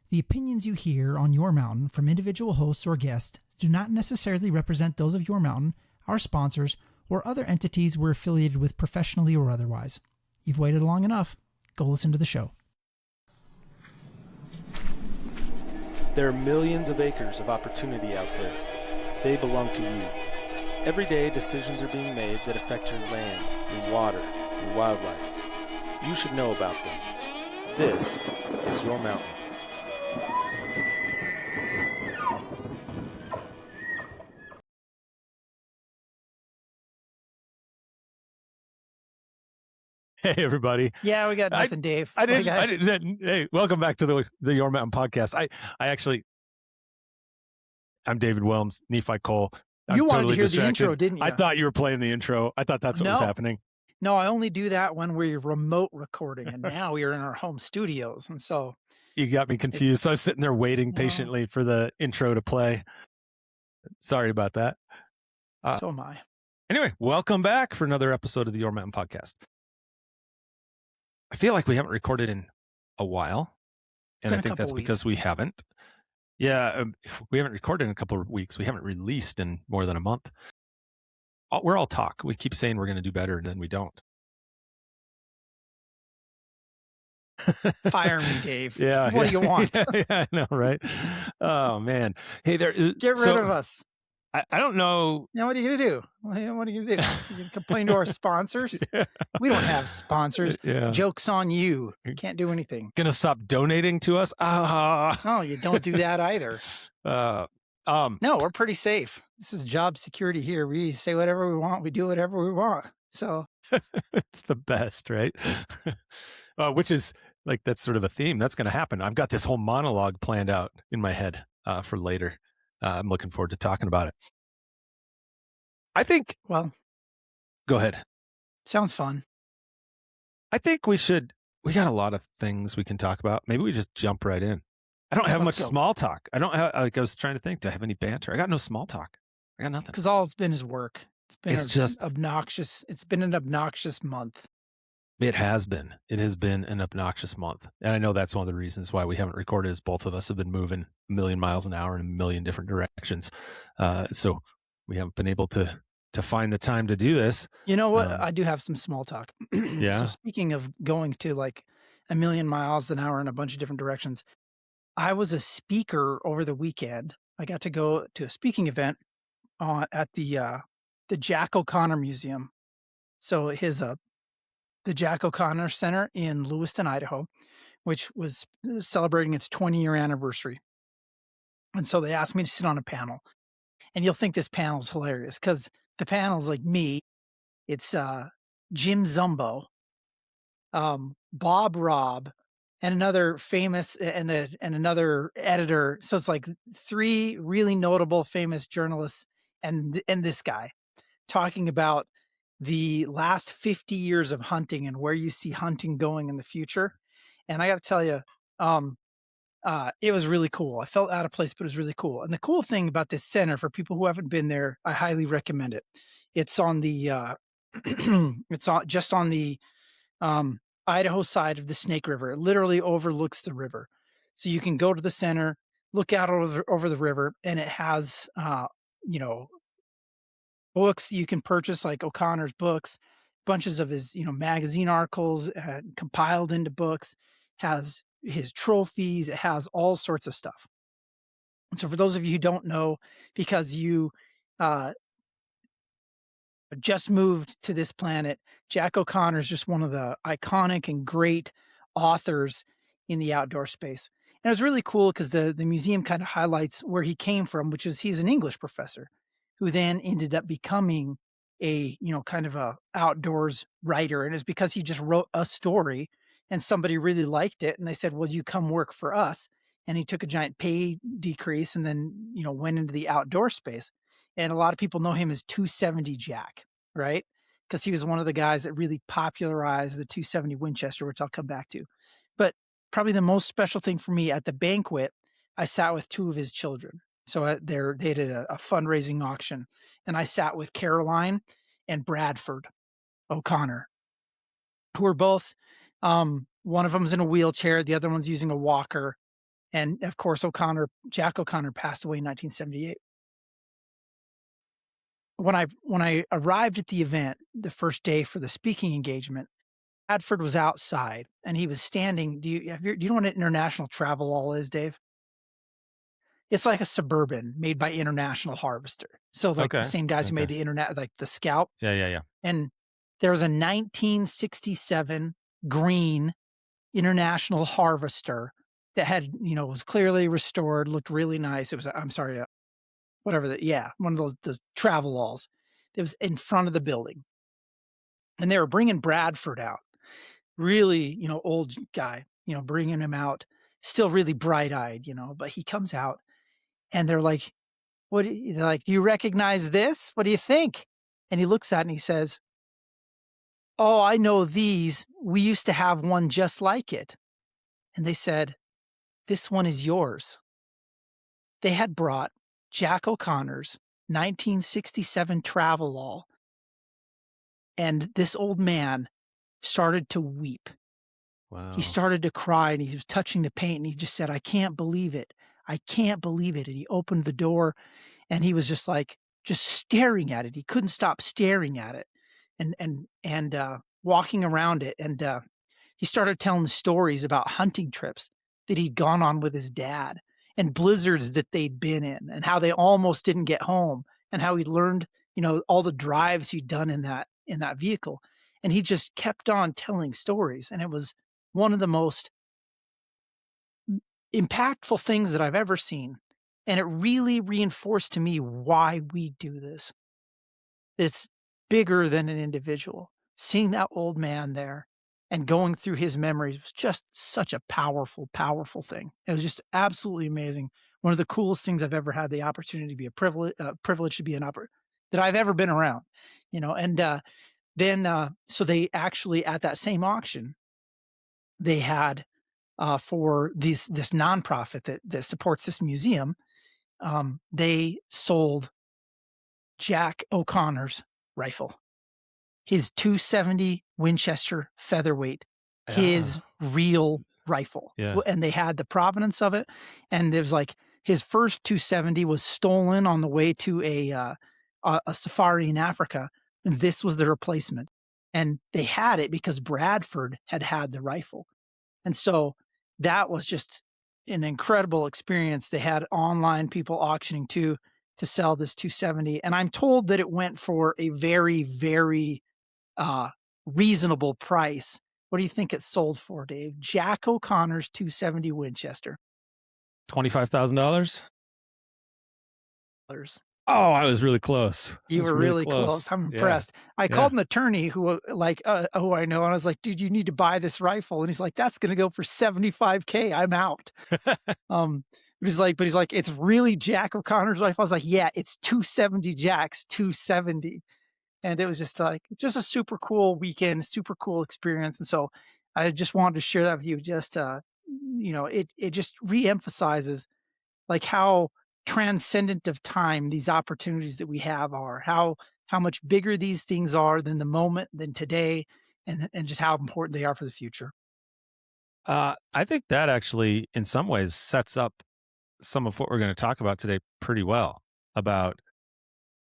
The opinions you hear on Your Mountain from individual hosts or guests do not necessarily represent those of Your Mountain, our sponsors, or other entities we're affiliated with professionally or otherwise. You've waited long enough. Go listen to the show. There are millions of acres of opportunity out there. They belong to you. Every day, decisions are being made that affect your land, your water, your wildlife. You should know about them. This is Your Mountain. Hey, everybody. Yeah, we got nothing, Dave. I didn't. Hey, welcome back to the Your Mountain podcast. I'm David Wilms, Nephi Cole. You wanted to hear the intro, didn't you? I thought you were playing the intro. I thought that's what was happening. No, I only do that when we're remote recording, and now we are in our home studios, and so you got me confused. So I was sitting there waiting patiently for the intro to play. Sorry about that. So am I. Anyway, welcome back for another episode of the Your Mountain podcast. I feel like we haven't recorded in a while, and I think that's because we haven't. Yeah, we haven't recorded in a couple of weeks. We haven't released in more than a month. We're all talk. We keep saying we're going to do better, and then we don't. Fire me, Dave. Yeah. What do you want? Yeah, I know, right? Oh, man. Hey, there. Get rid of us. I don't know. Now, what are you going to do? What are you going to do? You going to complain to our sponsors? Yeah. We don't have sponsors. Yeah. Joke's on you. Can't do anything. Going to stop donating to us? No, you don't do that either. No, we're pretty safe. This is job security here. We say whatever we want. We do whatever we want. So it's the best, right? Which is like, that's sort of a theme. That's going to happen. I've got this whole monologue planned out in my head for later. I'm looking forward to talking about it. I think. Well, go ahead. Sounds fun. I think we got a lot of things we can talk about. Maybe we just jump right in. I don't have much small talk. I don't have, I was trying to think, do I have any banter? I got no small talk. I got nothing. Because all it's been is work. It's just obnoxious. It's been an obnoxious month. It has been. It has been an obnoxious month. And I know that's one of the reasons why we haven't recorded is both of us have been moving a million miles an hour in a million different directions. So we haven't been able to find the time to do this. You know what? I do have some small talk. Yeah. So speaking of going to like a million miles an hour in a bunch of different directions, I was a speaker over the weekend. I got to go to a speaking event at the Jack O'Connor Museum. So the Jack O'Connor Center in Lewiston, Idaho, which was celebrating its 20-year anniversary. And so they asked me to sit on a panel. And you'll think this panel is hilarious because the panel's like me. It's Jim Zumbo, Bob Robb, and another famous and another editor. So it's like three really notable famous journalists and this guy talking about the last 50 years of hunting and where you see hunting going in the future. And I got to tell you, it was really cool. I felt out of place, but it was really cool. And the cool thing about this center, for people who haven't been there, I highly recommend it. It's on the, just on the Idaho side of the Snake River. It literally overlooks the river. So you can go to the center, look out over the river, and it has, books you can purchase, like O'Connor's books, bunches of his, magazine articles compiled into books, has his trophies, it has all sorts of stuff. And so for those of you who don't know, because you just moved to this planet, Jack O'Connor is just one of the iconic and great authors in the outdoor space. And it was really cool because the museum kind of highlights where he came from, which is he's an English professor who then ended up becoming a, kind of a outdoors writer. And it's because he just wrote a story and somebody really liked it. And they said, well, you come work for us. And he took a giant pay decrease and then, went into the outdoor space. And a lot of people know him as 270 Jack, right? Because he was one of the guys that really popularized the 270 Winchester, which I'll come back to. But probably the most special thing for me at the banquet, I sat with two of his children. So they did a fundraising auction, and I sat with Caroline and Bradford O'Connor, who are both, one of them's in a wheelchair, the other one's using a walker. And of course, Jack O'Connor passed away in 1978. When I arrived at the event, the first day for the speaking engagement, Bradford was outside and he was standing. Do you know what an international travel law is, Dave? It's like a Suburban made by International Harvester. So like the same guys who made the internet, like the Scout. Yeah. And there was a 1967 green International Harvester that had, was clearly restored, looked really nice. It was, I'm sorry, one of those travel laws. It was in front of the building. And they were bringing Bradford out, really, old guy, bringing him out, still really bright-eyed, but he comes out and they're like, they're like, do you recognize this? What do you think? And he looks at it and he says, oh, I know these. We used to have one just like it. And they said, this one is yours. They had brought Jack O'Connor's 1967 travel law, and this old man started to weep. Wow. He started to cry, and he was touching the paint, and he just said, I can't believe it. I can't believe it. And he opened the door, and he was just staring at it. He couldn't stop staring at it and walking around it. And he started telling stories about hunting trips that he'd gone on with his dad and blizzards that they'd been in and how they almost didn't get home and how he learned, all the drives he'd done in that vehicle. And he just kept on telling stories. And it was one of the most impactful things that I've ever seen. And it really reinforced to me why we do this. It's bigger than an individual. Seeing that old man there and going through his memories was just such a powerful, powerful thing. It was just absolutely amazing. One of the coolest things I've ever had the opportunity to be privilege to be that I've ever been around, and then so they actually, at that same auction, they had for this nonprofit that supports this museum, they sold Jack O'Connor's rifle, his .270 Winchester featherweight, his real rifle. Yeah. And they had the provenance of it. And there was his first .270 was stolen on the way to a safari in Africa. And this was the replacement. And they had it because Bradford had the rifle. And so that was just an incredible experience. They had online people auctioning too to sell this .270. And I'm told that it went for a very, very reasonable price. What do you think it sold for, Dave? Jack O'Connor's .270 Winchester. $25,000? Oh, I was really close. You were really close. I'm impressed. Yeah. I called an attorney who who I know, and I was like, dude, you need to buy this rifle. And he's like, that's going to go for $75,000. I'm out. He's like, it's really Jack O'Connor's rifle. I was like, yeah, it's .270 Jack's .270. And it was just a super cool weekend, super cool experience. And so I just wanted to share that with you. Just, it just reemphasizes how transcendent of time these opportunities that we have are, how much bigger these things are than the moment, than today, and just how important they are for the future. I think that actually, in some ways, sets up some of what we're going to talk about today pretty well, about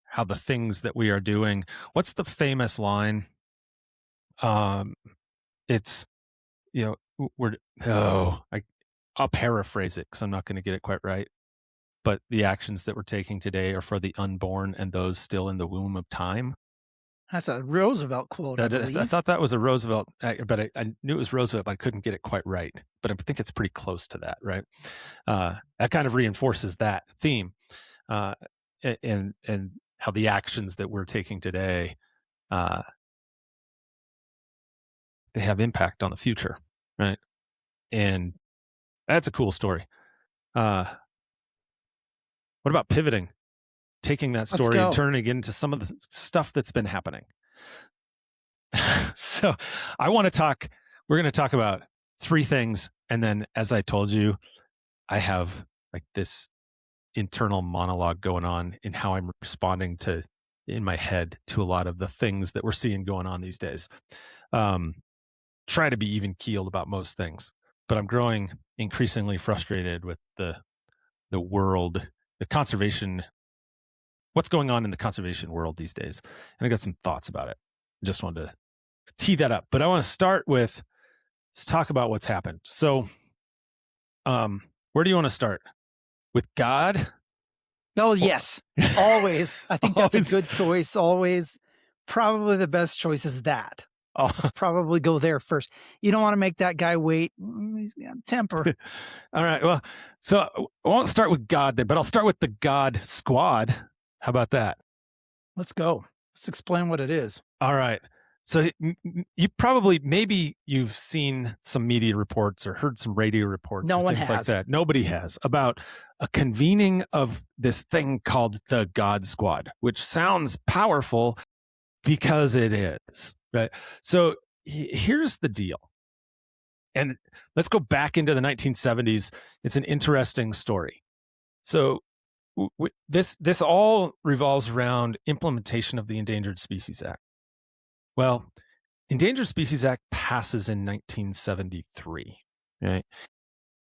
how the things that we are doing. What's the famous line? It's, I'll paraphrase it because I'm not going to get it quite right. But the actions that we're taking today are for the unborn and those still in the womb of time. That's a Roosevelt quote. I thought that was a Roosevelt, but I knew it was Roosevelt, but I couldn't get it quite right. But I think it's pretty close to that, right? That kind of reinforces that theme, and how the actions that we're taking today, they have impact on the future, right? And that's a cool story. What about pivoting, taking that story and turning it into some of the stuff that's been happening? So we're going to talk about three things. And then, as I told you, I have this internal monologue going on in how I'm responding in my head to a lot of the things that we're seeing going on these days. Try to be even keeled about most things. but I'm growing increasingly frustrated with the world, the conservation, what's going on in the conservation world these days. And I got some thoughts about it. I just wanted to tee that up. But I want to start with, let's talk about what's happened. So where do you want to start? With God? Oh, yes. Always. I think that's a good choice. Always. Probably the best choice is that. Oh. Let's probably go there first. You don't want to make that guy wait. He's got temper. All right. Well, so I won't start with God then, but I'll start with the God squad. How about that? Let's go. Let's explain what it is. All right. So you probably, maybe you've seen some media reports or heard some radio reports. No one things has. Like that. Nobody has, about a convening of this thing called the God Squad, which sounds powerful because it is, right? So here's the deal. And let's go back into the 1970s. It's an interesting story. So this all revolves around implementation of the Endangered Species Act. Well, Endangered Species Act passes in 1973, right?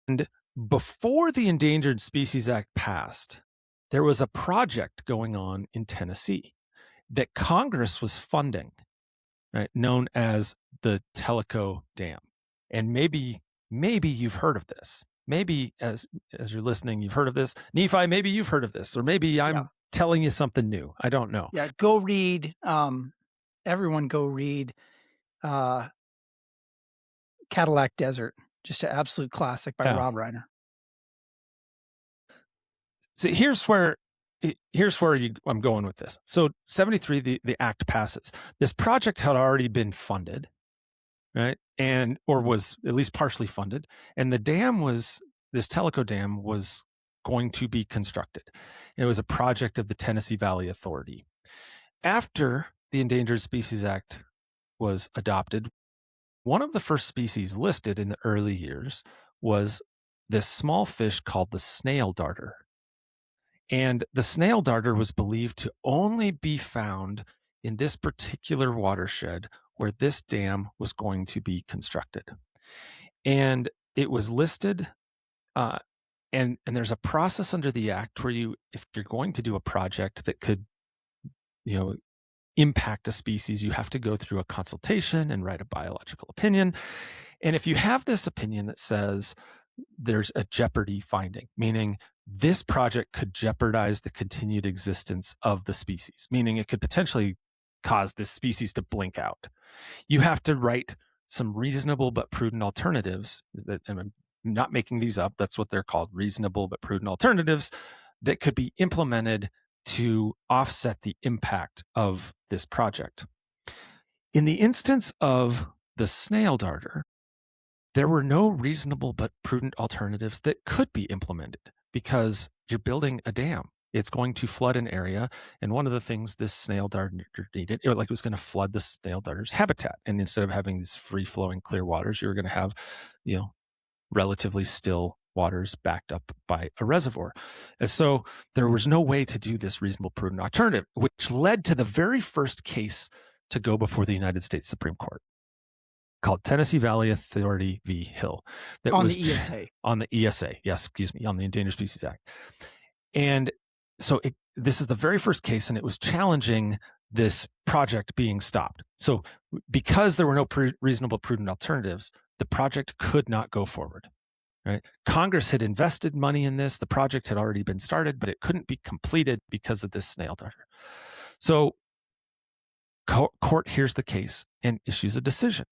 And before the Endangered Species Act passed, there was a project going on in Tennessee that Congress was funding, right, known as the Tellico Dam. And maybe you've heard of this. Maybe as you're listening, you've heard of this. Nephi, maybe you've heard of this, or maybe I'm telling you something new. I don't know. Yeah, go read. Everyone go read Cadillac Desert, just an absolute classic by Rob Reiner. So here's where I'm going with this. So 73, the act passes. This project had already been funded, right? Or was at least partially funded. And the dam this Tellico Dam was going to be constructed. It was a project of the Tennessee Valley Authority. After the Endangered Species Act was adopted, one of the first species listed in the early years was this small fish called the snail darter. And the snail darter was believed to only be found in this particular watershed where this dam was going to be constructed. And it was listed, and there's a process under the act where if you're going to do a project that could, impact a species, you have to go through a consultation and write a biological opinion. And if you have this opinion that says there's a jeopardy finding, meaning this project could jeopardize the continued existence of the species, meaning it could potentially cause this species to blink out, you have to write some reasonable but prudent alternatives. And I'm not making these up. That's what they're called, reasonable but prudent alternatives that could be implemented to offset the impact of this project. In the instance of the snail darter, there were no reasonable but prudent alternatives that could be implemented because you're building a dam. It's going to flood an area. And one of the things this snail darter needed, it was going to flood the snail darter's habitat. And instead of having these free flowing clear waters, you were going to have, relatively still waters backed up by a reservoir. And so there was no way to do this reasonable prudent alternative, which led to the very first case to go before the United States Supreme Court, called Tennessee Valley Authority v. Hill. That on the ESA. On the ESA, yes, excuse me, on the Endangered Species Act. And so this is the very first case, and it was challenging this project being stopped. So because there were no reasonable prudent alternatives, the project could not go forward. Right? Congress had invested money in this. The project had already been started, but it couldn't be completed because of this snail darter. So court hears the case and issues a decision.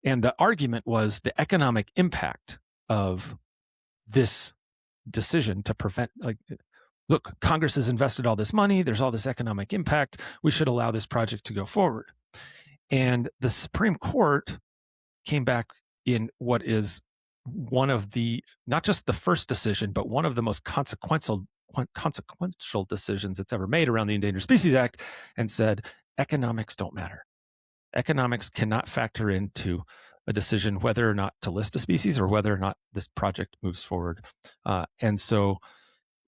And the argument was the economic impact of this decision to prevent, look, Congress has invested all this money. There's all this economic impact. We should allow this project to go forward. And the Supreme Court came back in what is one of the, not just the first decision, but one of the most consequential decisions it's ever made around the Endangered Species Act, and said, economics don't matter. Economics cannot factor into a decision whether or not to list a species or whether or not this project moves forward. And so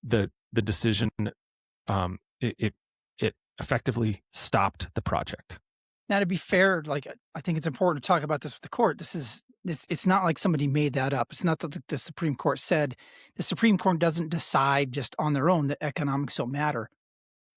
the decision, it effectively stopped the project. Now, to be fair, I think it's important to talk about this with the court. This is it's not like somebody made that up. It's not that the Supreme Court said. The Supreme Court doesn't decide just on their own that economics don't matter.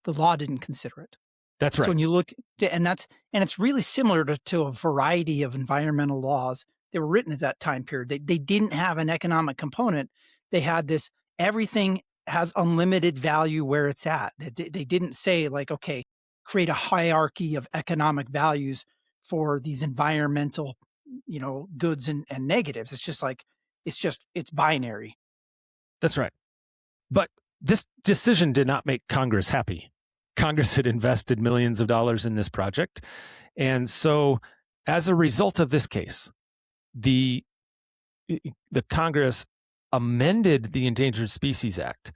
The law didn't consider it. That's right. So when you look, and it's really similar to a variety of environmental laws that were written at that time period. They didn't have an economic component. They had this, everything has unlimited value where it's at. They didn't say like, okay, create a hierarchy of economic values for these environmental, goods and negatives. It's just like, it's binary. That's right. But this decision did not make Congress happy. Congress had invested millions of dollars in this project. And so as a result of this case, the Congress amended the Endangered Species Act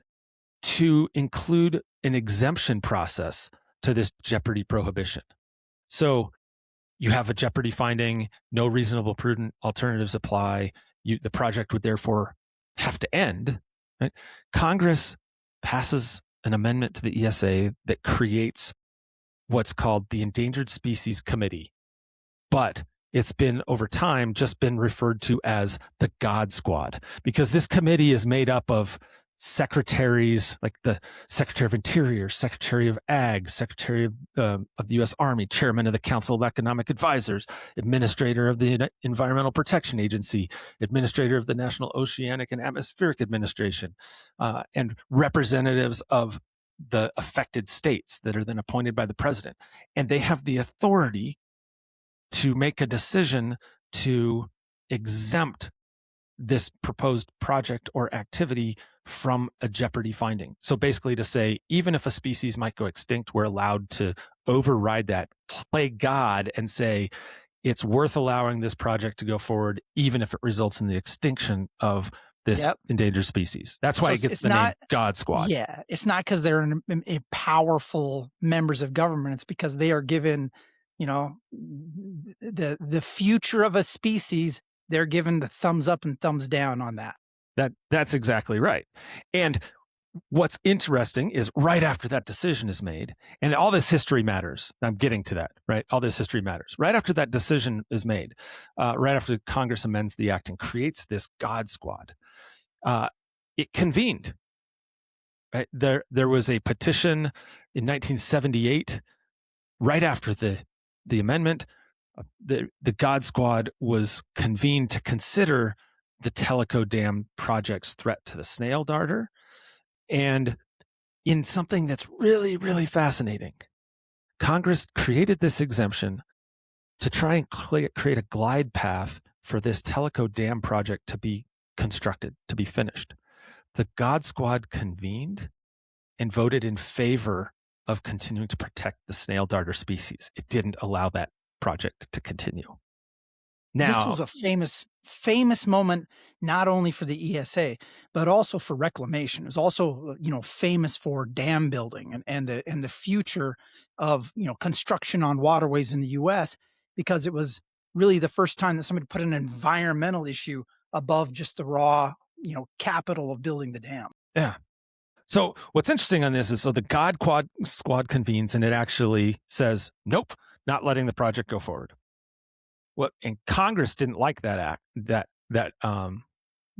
to include an exemption process to this jeopardy prohibition. So you have a jeopardy finding, no reasonable prudent alternatives apply. The project would therefore have to end. Right? Congress passes an amendment to the ESA that creates what's called the Endangered Species Committee. But it's been, over time, just been referred to as the God Squad, because this committee is made up of secretaries, like the Secretary of Interior, Secretary of Ag, Secretary of the U.S. Army, Chairman of the Council of Economic Advisors, Administrator of the Environmental Protection Agency, Administrator of the National Oceanic and Atmospheric Administration, and representatives of the affected states that are then appointed by the president. And they have the authority to make a decision to exempt this proposed project or activity from a jeopardy finding. So basically to say, even if a species might go extinct, we're allowed to override that, play God and say, it's worth allowing this project to go forward, even if it results in the extinction of this endangered species. That's why it gets the name God Squad. Yeah, it's not because they're powerful members of government. It's because they are given, the future of a species. They're given the thumbs up and thumbs down on that. That's exactly right. And what's interesting is right after that decision is made, and all this history matters. I'm getting to that, right? All this history matters. Right after that decision is made, right after Congress amends the act and creates this God Squad, it convened. Right? There was a petition in 1978, right after the amendment. The God Squad was convened to consider the Tellico Dam project's threat to the snail darter. And in something that's really, really fascinating, Congress created this exemption to try and create a glide path for this Tellico Dam project to be constructed, to be finished. The God Squad convened and voted in favor of continuing to protect the snail darter species. It didn't allow that project to continue. Now, this was a famous moment, not only for the ESA, but also for reclamation. It was also, famous for dam building and the future of, construction on waterways in the U.S., because it was really the first time that somebody put an environmental issue above just the raw, capital of building the dam. Yeah. So what's interesting on this is, so the God Squad convenes and it actually says, nope, not letting the project go forward. And Congress didn't like that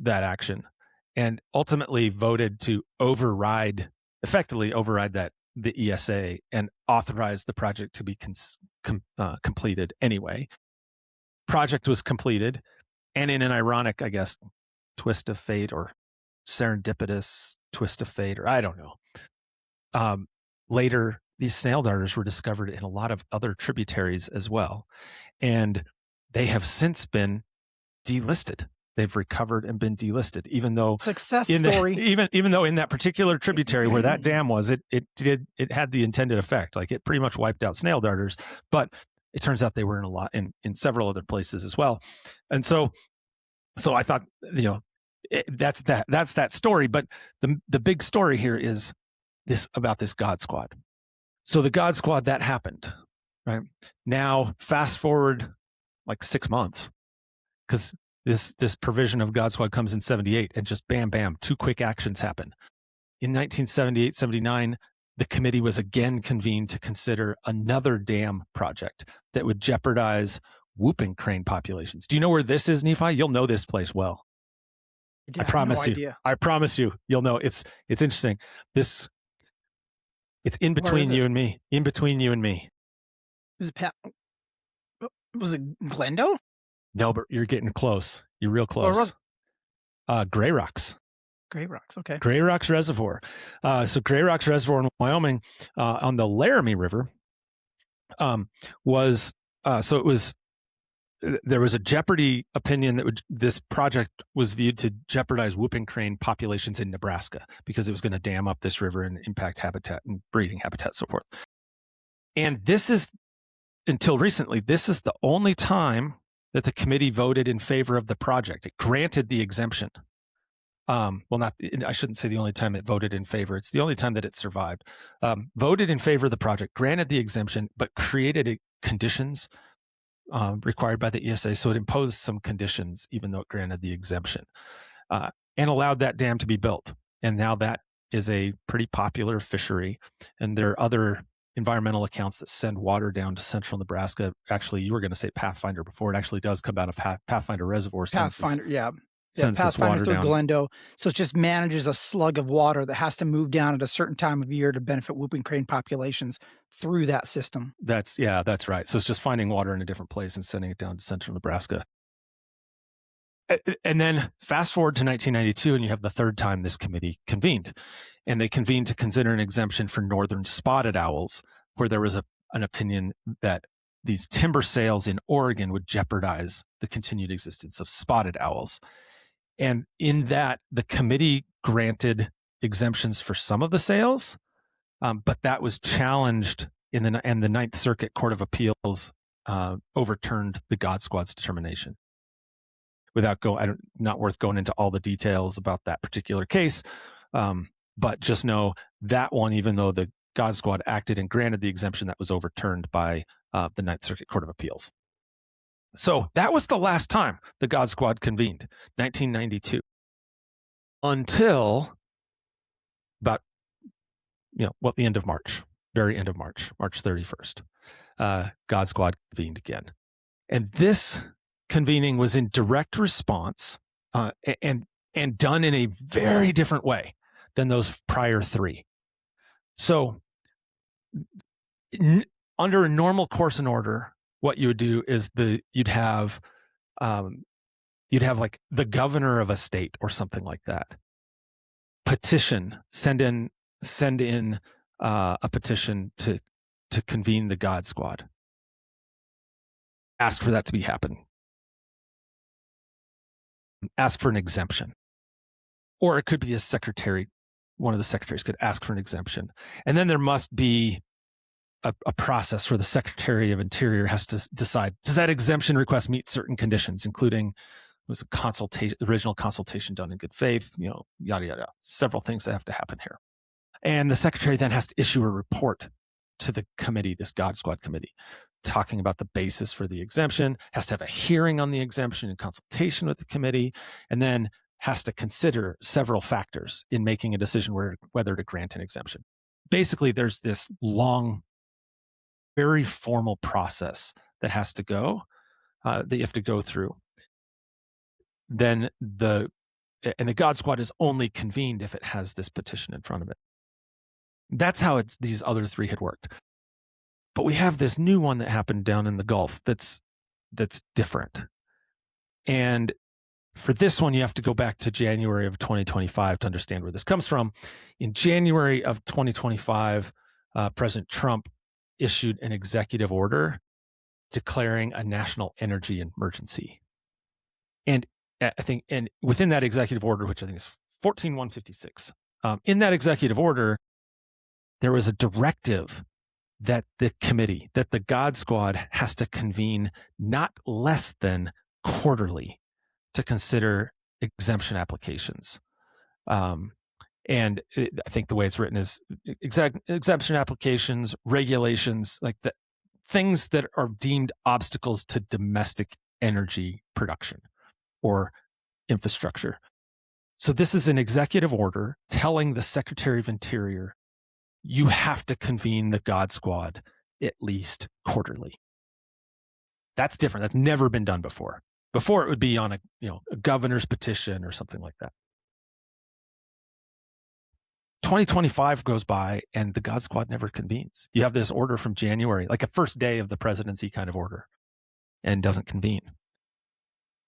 action, and ultimately voted to effectively override the ESA and authorize the project to be completed anyway. Project was completed, and in an ironic, I guess, twist of fate or serendipitous twist of fate, or I don't know. Later, these snail darters were discovered in a lot of other tributaries as well, and they have since been delisted. They've recovered and been delisted, even though success story. Even though in that particular tributary where that dam was, it had the intended effect. Like, it pretty much wiped out snail darters, but it turns out they were in several other places as well. And so I thought, that's that story. But the big story here is about this God Squad. So the God Squad, that happened, right? Now, fast forward like 6 months, because this provision of God Squad comes in 78, and just bam, bam, 2 quick actions happen. In 1978, 79, the committee was again convened to consider another dam project that would jeopardize whooping crane populations. Do you know where this is, Nephi? You'll know this place well. I promise you. Idea. I promise you, you'll know. It's interesting. It's in between you and me. In between you and me. Was it Glendo? No, but you're getting close. You're real close. Grey Rocks. Grey Rocks, okay. Grey Rocks Reservoir. So Grey Rocks Reservoir in Wyoming on the Laramie River there was a jeopardy opinion that this project was viewed to jeopardize whooping crane populations in Nebraska because it was going to dam up this river and impact habitat and breeding habitat, so forth. And this is, until recently, this is the only time that the committee voted in favor of the project. It granted the exemption. I shouldn't say the only time it voted in favor. It's the only time that it survived. Voted in favor of the project, granted the exemption, but created conditions required by the ESA. So it imposed some conditions, even though it granted the exemption, and allowed that dam to be built. And now that is a pretty popular fishery. And there are other environmental accounts that send water down to central Nebraska. Actually, you were going to say Pathfinder before. It actually does come out of Pathfinder Reservoir. Pathfinder, sends this water down. Glendo. So it just manages a slug of water that has to move down at a certain time of year to benefit whooping crane populations through that system. That's right. So it's just finding water in a different place and sending it down to central Nebraska. And then fast forward to 1992, and you have the third time this committee convened. And they convened to consider an exemption for northern spotted owls, where there was an opinion that these timber sales in Oregon would jeopardize the continued existence of spotted owls. And in that, the committee granted exemptions for some of the sales, but that was challenged and the Ninth Circuit Court of Appeals overturned the God Squad's determination. Not worth going into all the details about that particular case, but just know that one, even though the God Squad acted and granted the exemption, that was overturned by the Ninth Circuit Court of Appeals. So that was the last time the God Squad convened, 1992, until about, the end of March, very end of March, March 31st. God Squad convened again. And this convening was in direct response and done in a very different way than those prior three. So under a normal course and order, what you would do is you'd have like the governor of a state or something like that send in a petition to convene the God Squad, ask for that to be happen, ask for an exemption, or it could be a secretary. One of the secretaries could ask for an exemption, and then there must be a process where the Secretary of Interior has to decide, does that exemption request meet certain conditions, including was a original consultation done in good faith, yada, yada, several things that have to happen here. And the Secretary then has to issue a report to the committee, this God Squad committee, talking about the basis for the exemption, has to have a hearing on the exemption in consultation with the committee, and then has to consider several factors in making a decision whether to grant an exemption. Basically, there's this long, very formal process that has to go, that you have to go through. Then the God Squad is only convened if it has this petition in front of it. That's how these other three had worked. But we have this new one that happened down in the Gulf that's different. And for this one, you have to go back to January of 2025 to understand where this comes from. In January of 2025, President Trump issued an executive order declaring a national energy emergency. And within that executive order, which I think is 14156, in that executive order, there was a directive that the God Squad has to convene not less than quarterly to consider exemption applications. And I think the way it's written is exemption applications, regulations, like the things that are deemed obstacles to domestic energy production or infrastructure. So this is an executive order telling the Secretary of Interior, you have to convene the God Squad at least quarterly. That's different. That's never been done before. Before it would be on a governor's petition or something like that. 2025 goes by and the God Squad never convenes. You have this order from January, like a first day of the presidency kind of order, and doesn't convene.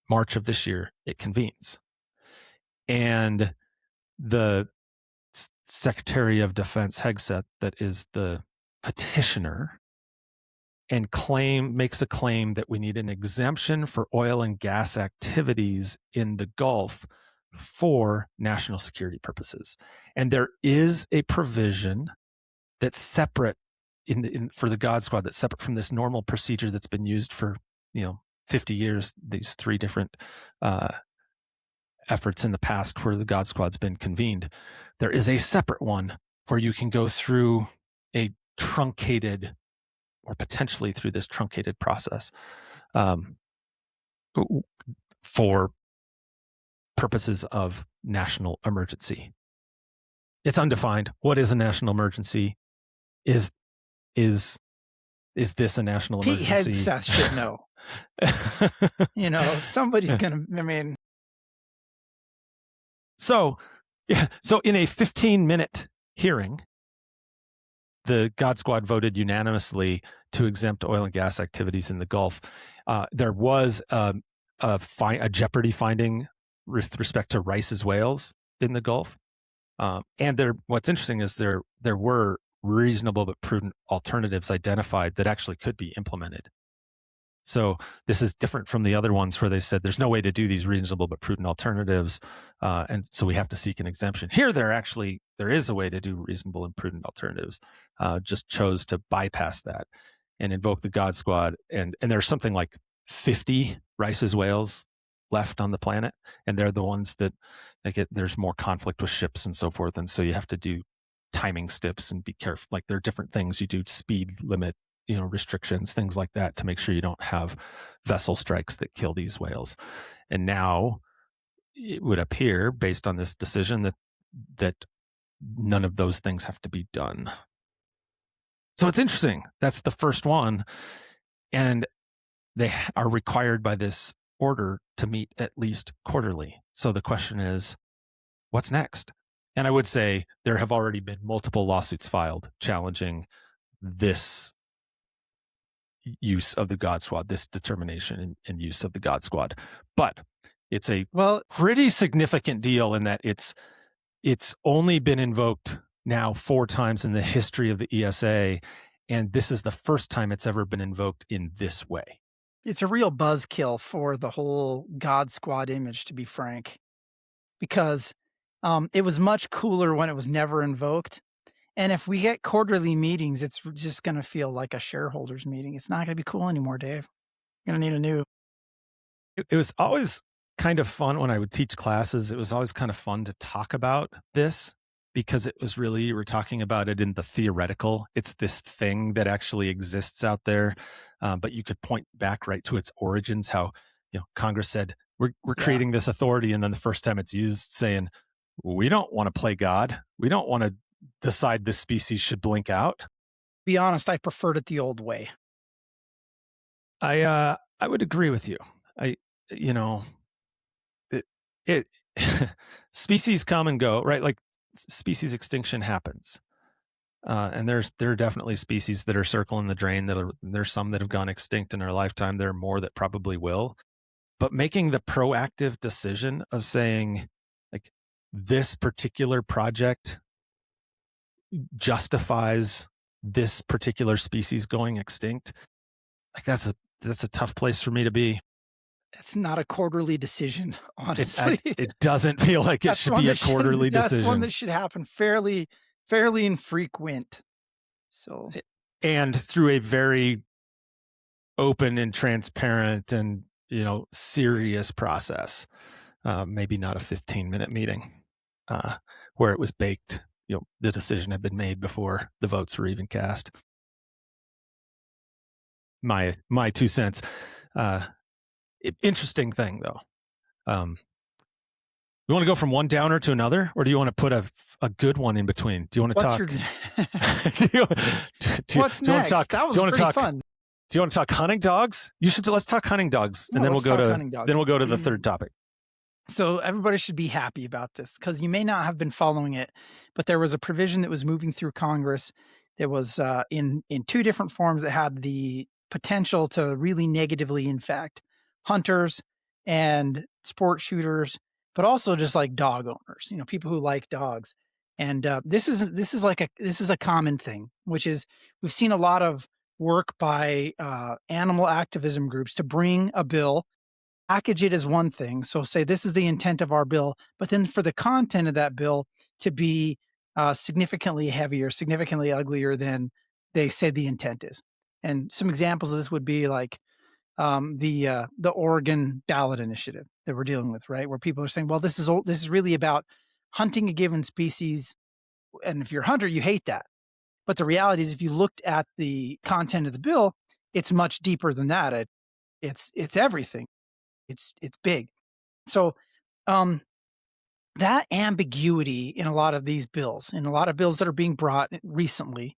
March of this year, it convenes. And the Secretary of Defense, Hegseth, that is the petitioner, and makes a claim that we need an exemption for oil and gas activities in the Gulf for national security purposes. And there is a provision that's separate for the God Squad, that's separate from this normal procedure that's been used for 50 years, these three different efforts in the past where the God Squad's been convened. There is a separate one where you can go through a truncated, or potentially through this truncated process for purposes of national emergency. It's undefined. What is a national emergency? Is this a national emergency? Pete Hegseth should know. Somebody's gonna. So in a 15-minute hearing, the God Squad voted unanimously to exempt oil and gas activities in the Gulf. There was a jeopardy finding with respect to Rice's whales in the Gulf. And what's interesting is there were reasonable but prudent alternatives identified that actually could be implemented. So this is different from the other ones where they said there's no way to do these reasonable but prudent alternatives, and so we have to seek an exemption. Here, there is a way to do reasonable and prudent alternatives. Just chose to bypass that and invoke the God Squad. And there's something like 50 Rice's whales left on the planet, and they're the ones that there's more conflict with ships and so forth, and so you have to do timing steps and be careful. Like there are different things you do, speed limit, restrictions, things like that, to make sure you don't have vessel strikes that kill these whales. And now it would appear, based on this decision, that none of those things have to be done. So it's interesting. That's the first one. And they are required by this order to meet at least quarterly. So the question is, what's next? And I would say there have already been multiple lawsuits filed challenging this use of the God Squad, this determination and use of the God Squad. But it's a pretty significant deal in that it's only been invoked now 4 times in the history of the ESA, and this is the first time it's ever been invoked in this way. It's a real buzzkill for the whole God Squad image, to be frank, because it was much cooler when it was never invoked. And if we get quarterly meetings, it's just going to feel like a shareholders meeting. It's not going to be cool anymore, Dave. You're going to need a new. It was always kind of fun when I would teach classes. It was always kind of fun to talk about this because it was really, you were talking about it in the theoretical. It's this thing that actually exists out there, but you could point back right to its origins, how Congress said, we're creating this authority. And then the first time it's used, saying, we don't want to play God. We don't want to decide this species should blink out. Be honest, I preferred it the old way. I would agree with you. Species come and go, right? Like species extinction happens. And there are definitely species that are circling the drain. There's some that have gone extinct in our lifetime. There are more that probably will. But making the proactive decision of saying, like, this particular project justifies this particular species going extinct, like that's a tough place for me to be. It's not a quarterly decision, honestly. It doesn't feel like it should be a quarterly decision. That's one that should happen fairly infrequent. So, and through a very open and transparent and serious process. Maybe not a 15-minute meeting where it was baked. The decision had been made before the votes were even cast. My 2 cents. Interesting thing, though. You want to go from one downer to another, or do you want to put a good one in between? Do you want to talk? What's next? That was pretty fun. Do you want to talk hunting dogs? Let's talk hunting dogs, and then we'll go to the third topic. So everybody should be happy about this because you may not have been following it, but there was a provision that was moving through Congress that was in two different forms that had the potential to really negatively infect hunters and sport shooters, but also just like dog owners, people who like dogs. And this is a common thing, which is we've seen a lot of work by animal activism groups to bring a bill, package it as one thing. So say this is the intent of our bill, but then for the content of that bill to be significantly heavier, significantly uglier than they say the intent is. And some examples of this would be like the Oregon ballot initiative that we're dealing with, right? Where people are saying, well, this is really about hunting a given species. And if you're a hunter, you hate that. But the reality is if you looked at the content of the bill, it's much deeper than that. It's everything. It's big. So that ambiguity in a lot of these bills, in a lot of bills that are being brought recently,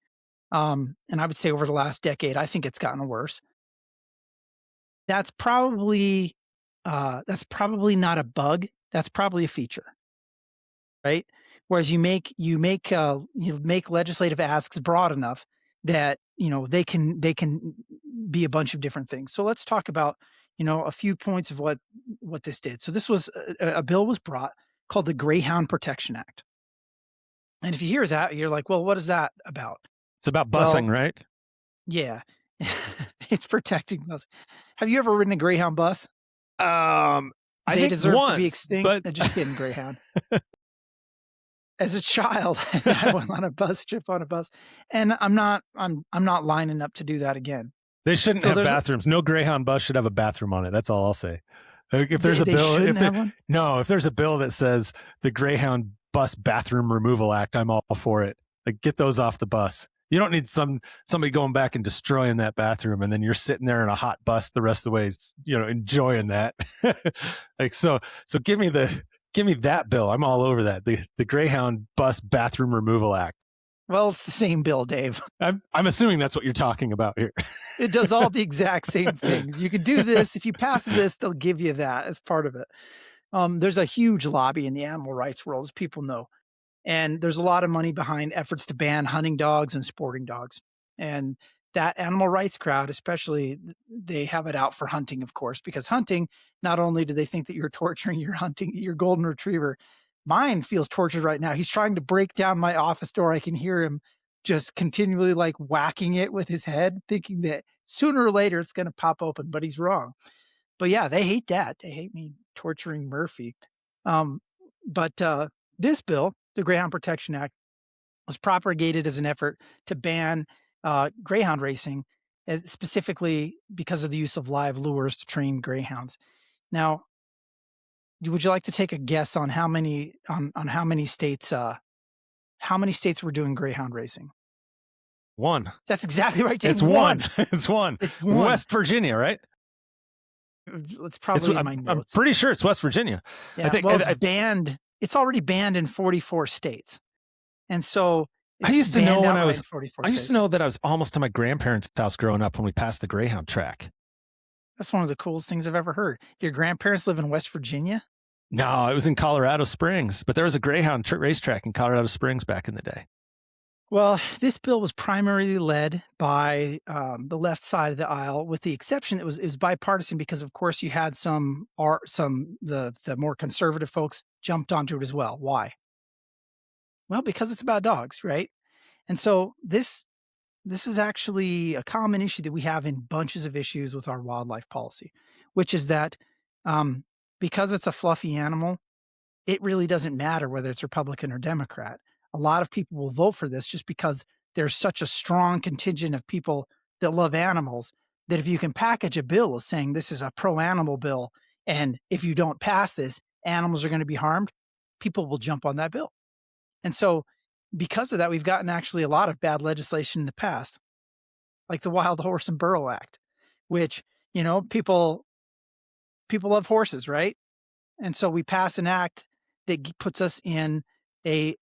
and I would say over the last decade, I think it's gotten worse. That's probably not a bug. That's probably a feature, right? Whereas you make legislative asks broad enough that they can be a bunch of different things. So let's talk about a few points of what this did. So this was a bill was brought called the Greyhound Protection Act. And if you hear that, you're like, well, what is that about? It's about busing, right? Yeah. It's protecting bus. Have you ever ridden a Greyhound bus? I they think deserve once, to be extinct. But Just kidding, Greyhound. As a child, I went on a bus trip on a bus, and I'm not lining up to do that again. They shouldn't have bathrooms. No Greyhound bus should have a bathroom on it. That's all I'll say. If there's a bill, if there's a bill that says the Greyhound Bus Bathroom Removal Act, I'm all for it. Like, get those off the bus. You don't need somebody going back and destroying that bathroom, and then you're sitting there in a hot bus the rest of the way, enjoying that. So give me that bill. I'm all over that. The Greyhound Bus Bathroom Removal Act. Well, it's the same bill, Dave. I'm assuming that's what you're talking about here. It does all the exact same things. You can do this. If you pass this, they'll give you that as part of it. There's a huge lobby in the animal rights world, as people know. And there's a lot of money behind efforts to ban hunting dogs and sporting dogs. And that animal rights crowd, especially, they have it out for hunting, of course, because hunting, not only do they think that you're torturing your golden retriever, mine feels tortured right now. He's trying to break down my office door. I can hear him just continually like whacking it with his head, thinking that sooner or later it's going to pop open, but he's wrong. But yeah, they hate that. They hate me torturing Murphy. But this bill, the Greyhound Protection Act, was propagated as an effort to ban greyhound racing, specifically because of the use of live lures to train greyhounds. Now, would you like to take a guess on how many states were doing greyhound racing? One. That's exactly right, Dave. It's one. It's one. West Virginia, right? It's probably in my notes. I'm pretty sure it's West Virginia. Yeah, it's banned. It's already banned in 44 states. And so I used to know that I was almost to my grandparents' house growing up when we passed the Greyhound track. That's one of the coolest things I've ever heard. Your grandparents live in West Virginia? No, it was in Colorado Springs, but there was a Greyhound racetrack in Colorado Springs back in the day. Well, this bill was primarily led by the left side of the aisle, with the exception it was bipartisan because, of course, you had the more conservative folks jumped onto it as well. Why? Well, because it's about dogs, right? And so this is actually a common issue that we have in bunches of issues with our wildlife policy, which is that because it's a fluffy animal, it really doesn't matter whether it's Republican or Democrat. A lot of people will vote for this just because there's such a strong contingent of people that love animals that if you can package a bill as saying this is a pro-animal bill, and if you don't pass this, animals are going to be harmed, people will jump on that bill. And so because of that, we've gotten actually a lot of bad legislation in the past, like the Wild Horse and Burro Act, which, people love horses, right? And so we pass an act that puts us in a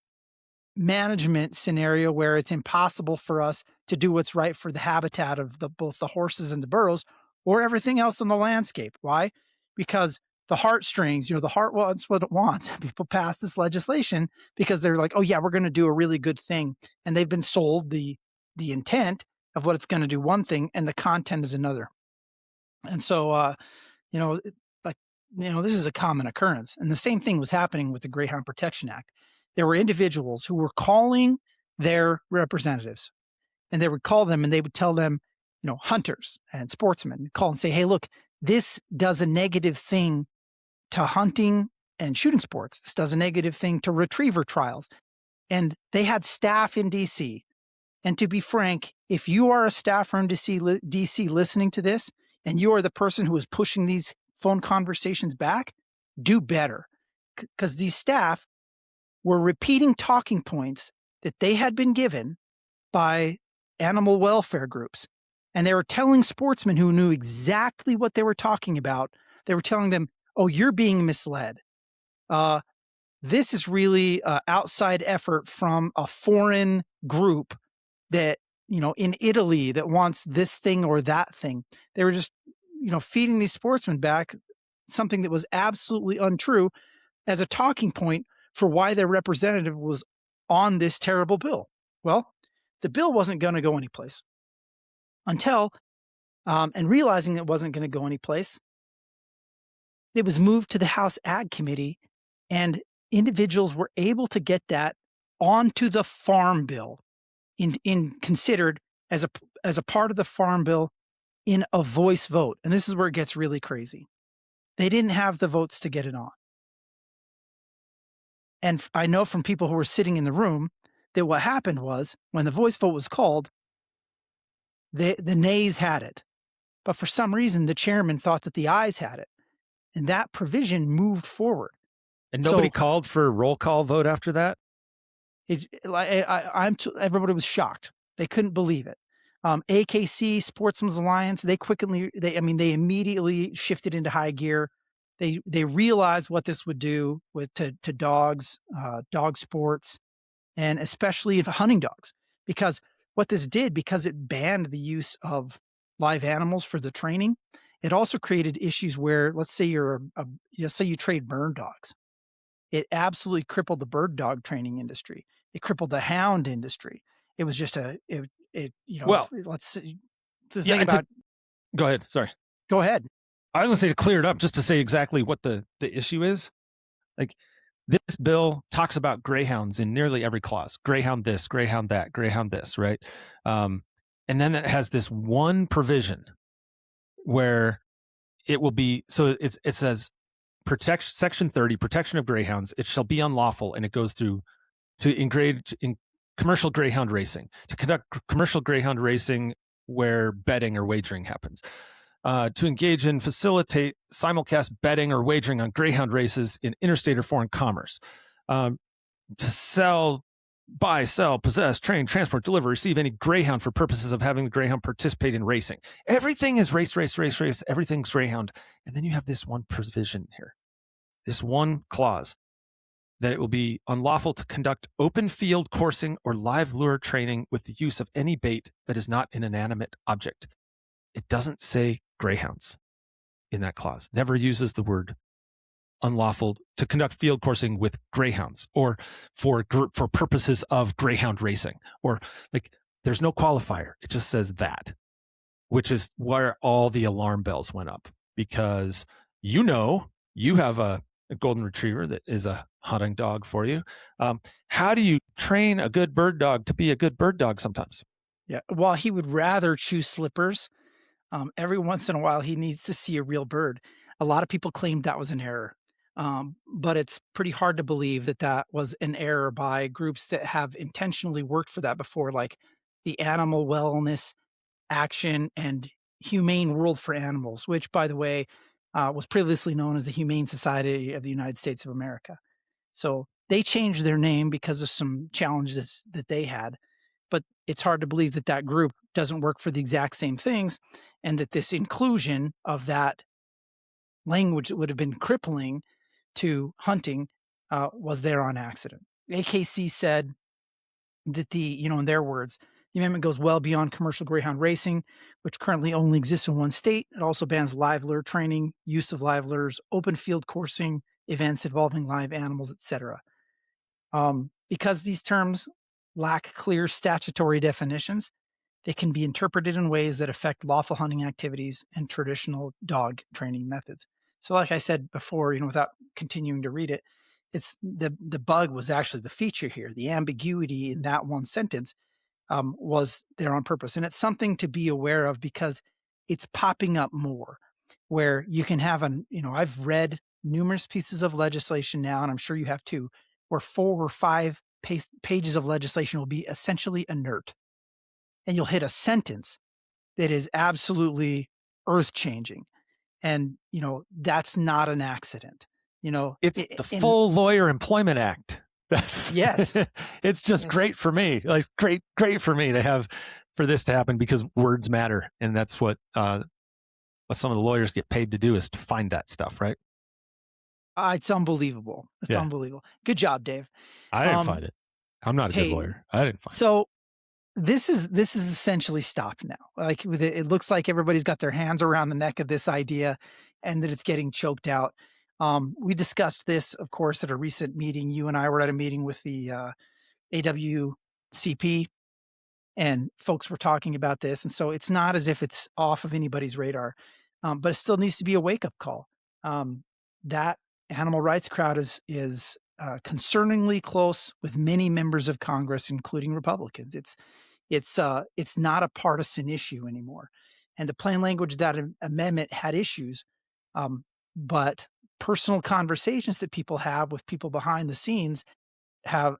management scenario where it's impossible for us to do what's right for the habitat of both the horses and the burros or everything else in the landscape. Why? Because the heartstrings, the heart wants what it wants. People pass this legislation because they're like, oh yeah, we're going to do a really good thing. And they've been sold the intent of what it's going to do one thing and the content is another. And so, this is a common occurrence. And the same thing was happening with the Greyhound Protection Act. There were individuals who were calling their representatives, and they would call them and they would tell them, hunters and sportsmen call and say, hey, look, this does a negative thing to hunting and shooting sports. This does a negative thing to retriever trials. And they had staff in DC. And to be frank, if you are a staffer in DC listening to this, and you are the person who is pushing these phone conversations back, do better. Because these staff were repeating talking points that they had been given by animal welfare groups. And they were telling sportsmen who knew exactly what they were talking about, they were telling them, oh, you're being misled. This is really an outside effort from a foreign group that, in Italy that wants this thing or that thing. They were just, feeding these sportsmen back something that was absolutely untrue as a talking point for why their representative was on this terrible bill. Well, the bill wasn't going to go anyplace until, and realizing it wasn't going to go anyplace, it was moved to the House Ag Committee, and individuals were able to get that onto the Farm Bill, in considered as a part of the Farm Bill in a voice vote. And this is where it gets really crazy. They didn't have the votes to get it on. And I know from people who were sitting in the room that what happened was when the voice vote was called, the nays had it. But for some reason, the chairman thought that the ayes had it. And that provision moved forward. And nobody called for a roll call vote after that? Everybody was shocked. They couldn't believe it. AKC, Sportsmen's Alliance, they immediately shifted into high gear. They realized what this would do to dogs, dog sports, and especially hunting dogs. Because what this did, because it banned the use of live animals for the training, it also created issues where, let's say say you trade bird dogs. It absolutely crippled the bird dog training industry. It crippled the hound industry. It was just let's see. Go ahead. Sorry. Go ahead. I was going to say, to clear it up, just to say exactly what the issue is. Like, this bill talks about greyhounds in nearly every clause. Greyhound this, greyhound that, greyhound this, right? And then it has this one provision where it will be, so it says, Section 30, protection of greyhounds, it shall be unlawful, and it goes through to engage in commercial greyhound racing, to conduct commercial greyhound racing where betting or wagering happens, to engage in, facilitate simulcast betting or wagering on greyhound races in interstate or foreign commerce, to sell, buy, sell, possess, train, transport, deliver, receive any greyhound for purposes of having the greyhound participate in racing. Everything is race. Everything's greyhound. And then you have this one provision here, this one clause, that it will be unlawful to conduct open field coursing or live lure training with the use of any bait that is not an inanimate object. It doesn't say greyhounds in that clause. Never uses the word unlawful to conduct field coursing with greyhounds or for purposes of greyhound racing, or there's no qualifier. It just says that, which is where all the alarm bells went up, because you have a golden retriever that is a hunting dog for you. How do you train a good bird dog to be a good bird dog sometimes? Yeah. While he would rather choose slippers, every once in a while he needs to see a real bird. A lot of people claimed that was an error. But it's pretty hard to believe that was an error by groups that have intentionally worked for that before, like the Animal Wellness Action and Humane World for Animals, which, by the way, was previously known as the Humane Society of the United States of America. So they changed their name because of some challenges that they had. But it's hard to believe that group doesn't work for the exact same things, and that this inclusion of that language that would have been crippling to hunting was there on accident. AKC said that in their words, the amendment goes well beyond commercial greyhound racing, which currently only exists in one state. It also bans live lure training, use of live lures, open field coursing, events involving live animals, etc. Because these terms lack clear statutory definitions, they can be interpreted in ways that affect lawful hunting activities and traditional dog training methods. So like I said before, without continuing to read it, it's the bug was actually the feature here. The ambiguity in that one sentence was there on purpose. And it's something to be aware of because it's popping up more where you can have I've read numerous pieces of legislation now, and I'm sure you have too, where 4 or 5 pages of legislation will be essentially inert. And you'll hit a sentence that is absolutely earth-changing. And, that's not an accident. It's the full Lawyer Employment Act. That's yes. It's just great for me. Like great for me for this to happen because words matter. And that's what some of the lawyers get paid to do is to find that stuff, right? It's unbelievable. It's unbelievable. Good job, Dave. I didn't find it. I'm not a good lawyer. I didn't find it. So this is essentially stopped now. Like it looks like everybody's got their hands around the neck of this idea and that it's getting choked out. We discussed this, of course, at a recent meeting. You and I were at a meeting with the AWCP, and folks were talking about this. And so it's not as if it's off of anybody's radar, but it still needs to be a wake-up call. That animal rights crowd is concerningly close with many members of Congress, including Republicans. It's not a partisan issue anymore. And the plain language of that amendment had issues, but personal conversations that people have with people behind the scenes have,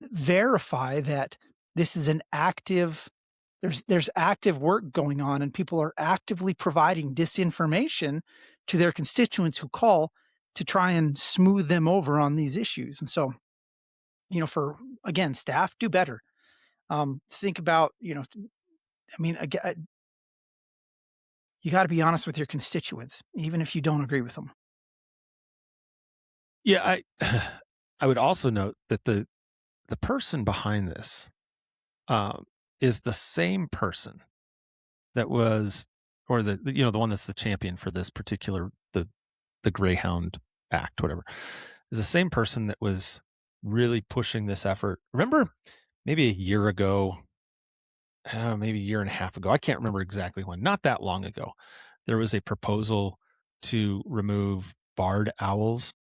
verify that this is an active, there's active work going on, and people are actively providing disinformation to their constituents who call to try and smooth them over on these issues. And so, for, again, staff, do better. Think about, again, you got to be honest with your constituents, even if you don't agree with them. Yeah, I would also note that the person behind this is the same person that was, or the one that's the champion for this particular the Greyhound Act, whatever, is the same person that was really pushing this effort. Remember, maybe a year ago, maybe a year and a half ago, I can't remember exactly when, not that long ago, there was a proposal to remove barred owls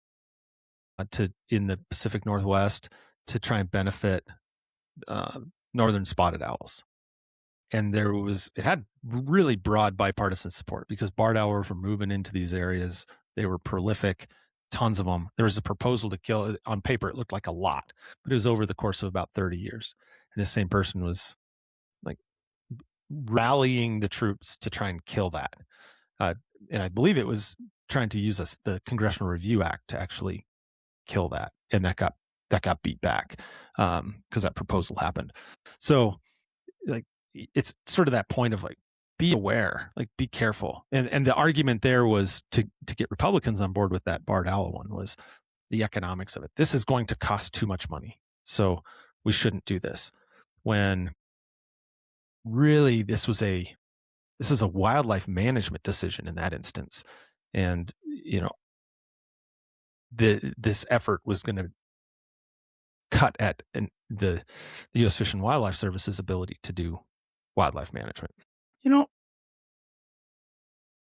in the Pacific Northwest to try and benefit northern spotted owls. And it had really broad bipartisan support because barred owls were moving into these areas. They were prolific, tons of them. There was a proposal to kill it. On paper, it looked like a lot, but it was over the course of about 30 years. And the same person was like rallying the troops to try and kill that. And I believe it was trying to use the Congressional Review Act to actually kill that. And that got beat back because that proposal happened. So like, it's sort of that point of like, be aware, like be careful. And the argument there was to get Republicans on board with that barred owl one was the economics of it. This is going to cost too much money, so we shouldn't do this. When really this is a wildlife management decision in that instance. And, this effort was going to cut at the U.S. Fish and Wildlife Service's ability to do wildlife management.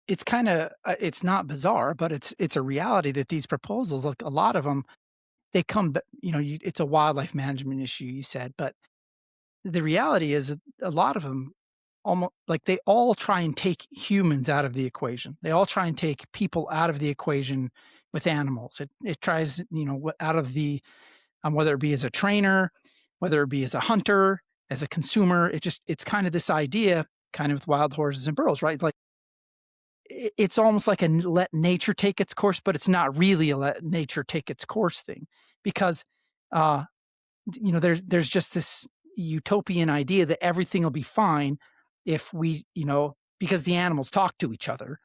It's kind of, it's not bizarre, but it's a reality that these proposals, like a lot of them, they come, it's a wildlife management issue, you said, but the reality is that a lot of them almost like they all try and take humans out of the equation. They all try and take people out of the equation with animals. It tries, out of the, whether it be as a trainer, whether it be as a hunter, as a consumer, it's kind of this idea, kind of with wild horses and burros, right? Like it's almost like a let nature take its course, but it's not really a let nature take its course thing because, there's just this utopian idea that everything will be fine if we, because the animals talk to each other,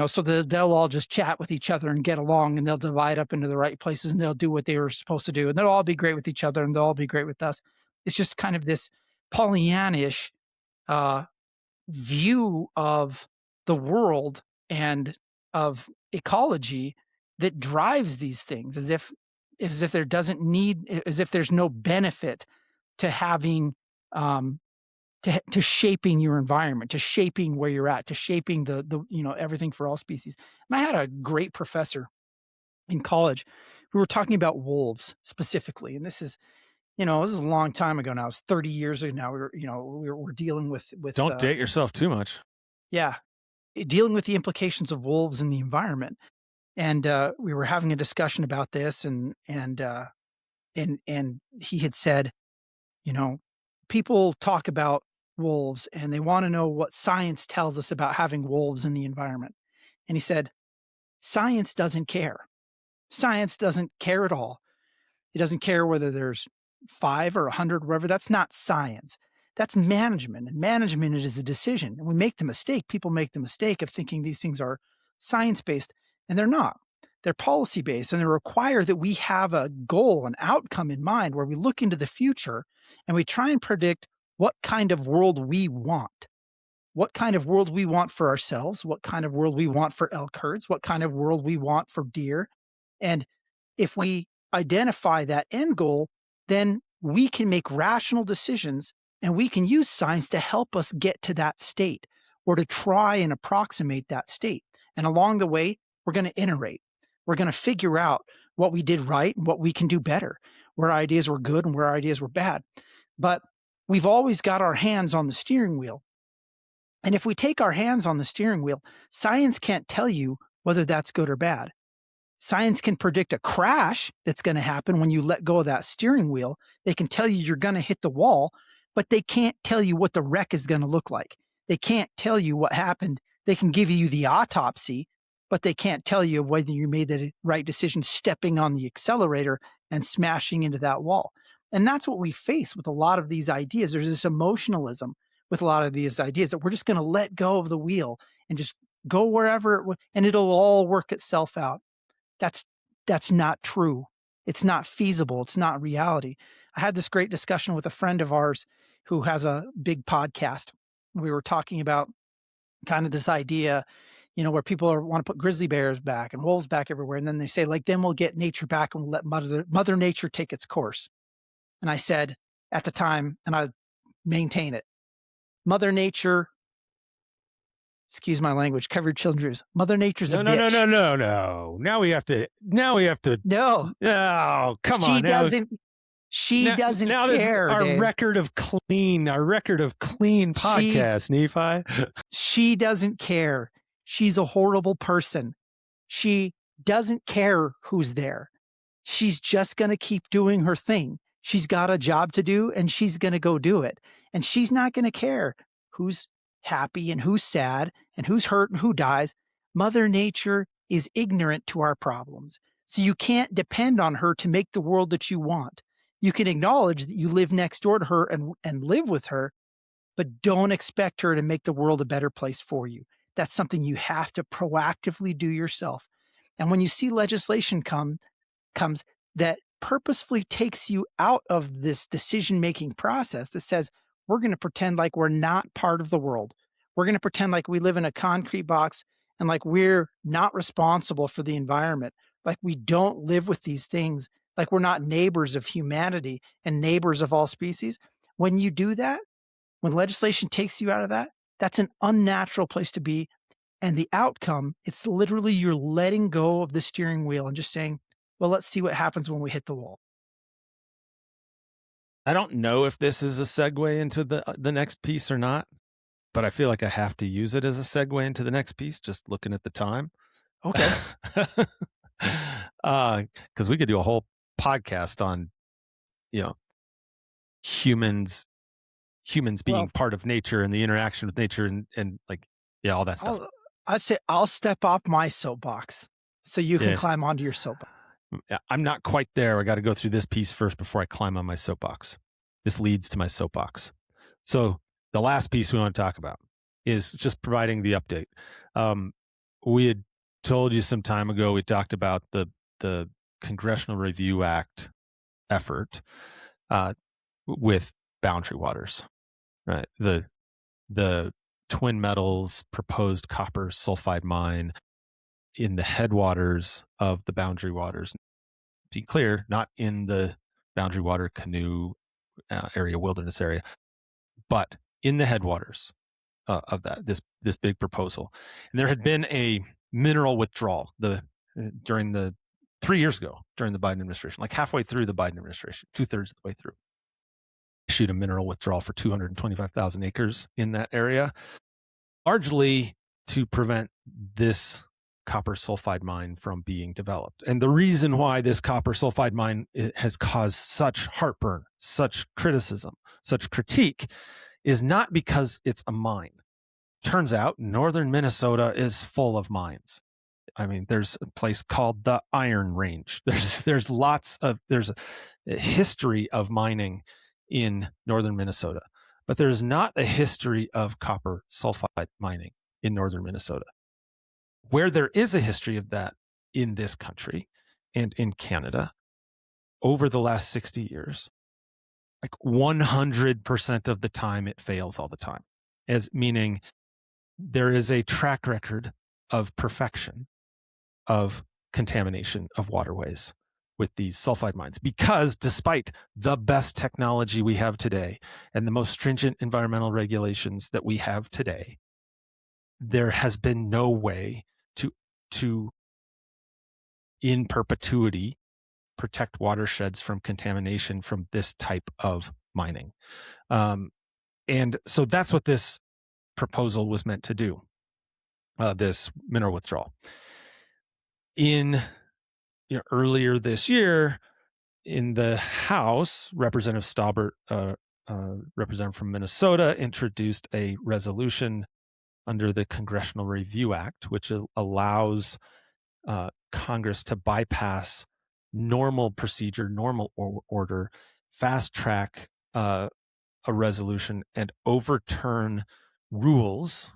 so they'll all just chat with each other and get along, and they'll divide up into the right places, and they'll do what they were supposed to do, and they'll all be great with each other, and they'll all be great with us. It's just kind of this Pollyannish view of the world and of ecology that drives these things, as if there's no benefit to having to shaping your environment, to shaping where you're at, to shaping the everything for all species. And I had a great professor in college. We were talking about wolves specifically, and this is a long time ago now. It's 30 years ago now. We're dealing with don't date yourself too much. Yeah, dealing with the implications of wolves in the environment, and we were having a discussion about this, and he had said, people talk about wolves and they want to know what science tells us about having wolves in the environment. And he said, science doesn't care. Science doesn't care at all. It doesn't care whether there's 5 or 100, whatever. That's not science. That's management. And management is a decision. And we make the mistake. People make the mistake of thinking these things are science-based, and they're not. They're policy-based, and they require that we have a goal, an outcome in mind where we look into the future and we try and predict what kind of world we want. What kind of world we want for ourselves, what kind of world we want for elk herds, what kind of world we want for deer. And if we identify that end goal, then we can make rational decisions, and we can use science to help us get to that state or to try and approximate that state. And along the way, we're going to iterate. We're going to figure out what we did right and what we can do better, where our ideas were good and where our ideas were bad. But we've always got our hands on the steering wheel. And if we take our hands on the steering wheel, science can't tell you whether that's good or bad. Science can predict a crash that's going to happen when you let go of that steering wheel. They can tell you you're going to hit the wall, but they can't tell you what the wreck is going to look like. They can't tell you what happened. They can give you the autopsy, but they can't tell you whether you made the right decision stepping on the accelerator and smashing into that wall. And that's what we face with a lot of these ideas. There's this emotionalism with a lot of these ideas that we're just going to let go of the wheel and just go wherever and it'll all work itself out. That's not true. It's not feasible. It's not reality. I had this great discussion with a friend of ours who has a big podcast. We were talking about kind of this idea, where people want to put grizzly bears back and wolves back everywhere. And then they say, then we'll get nature back and we'll let Mother Nature take its course. And I said at the time, and I maintain it, Mother Nature, excuse my language, cover your children's. Mother Nature's a bitch. No. Now we have to. No. Oh, come on. She doesn't now care. This our record of clean podcast, Nephi. She doesn't care. She's a horrible person. She doesn't care who's there. She's just going to keep doing her thing. She's got a job to do and she's going to go do it. And she's not going to care who's happy and who's sad and who's hurt and who dies. Mother Nature is ignorant to our problems. So you can't depend on her to make the world that you want. You can acknowledge that you live next door to her and live with her, but don't expect her to make the world a better place for you. That's something you have to proactively do yourself. And when you see legislation comes that purposefully takes you out of this decision-making process that says, we're going to pretend like we're not part of the world. We're going to pretend like we live in a concrete box and like we're not responsible for the environment, like we don't live with these things, like we're not neighbors of humanity and neighbors of all species. When you do that, when legislation takes you out of that, that's an unnatural place to be. And the outcome, it's literally you're letting go of the steering wheel and just saying, well, let's see what happens when we hit the wall. I don't know if this is a segue into the next piece or not, but I feel like I have to use it as a segue into the next piece, just looking at the time. Okay. Because we could do a whole podcast on, humans being part of nature and the interaction with nature and all that stuff. I say I'll step off my soapbox so you can climb onto your soapbox. I'm not quite there. I got to go through this piece first before I climb on my soapbox. This leads to my soapbox. So the last piece we want to talk about is just providing the update. We had told you some time ago, we talked about the Congressional Review Act effort. with boundary waters, right? The Twin Metals proposed copper sulfide mine in the headwaters of the boundary waters. To be clear, not in the boundary water canoe area, wilderness area, but in the headwaters of this big proposal. And there had been a mineral withdrawal during the 3 years ago during the Biden administration, like halfway through the Biden administration, 2/3 of the way through. Issued a mineral withdrawal for 225,000 acres in that area, largely to prevent this copper sulfide mine from being developed. And the reason why this copper sulfide mine has caused such heartburn, such criticism, such critique is not because it's a mine. Turns out northern Minnesota is full of mines. I mean, there's a place called the Iron Range. There's a history of mining in northern Minnesota, but there is not a history of copper sulfide mining in northern Minnesota. Where there is a history of that in this country and in Canada over the last 60 years, like 100% of the time it fails all the time, as meaning there is a track record of perfection of contamination of waterways with these sulfide mines, because despite the best technology we have today and the most stringent environmental regulations that we have today, there has been no way to in perpetuity protect watersheds from contamination from this type of mining. And so that's what this proposal was meant to do, this mineral withdrawal. Earlier this year, in the House, Representative Staubert, representative from Minnesota, introduced a resolution under the Congressional Review Act, which allows Congress to bypass normal procedure, normal order, fast track a resolution and overturn rules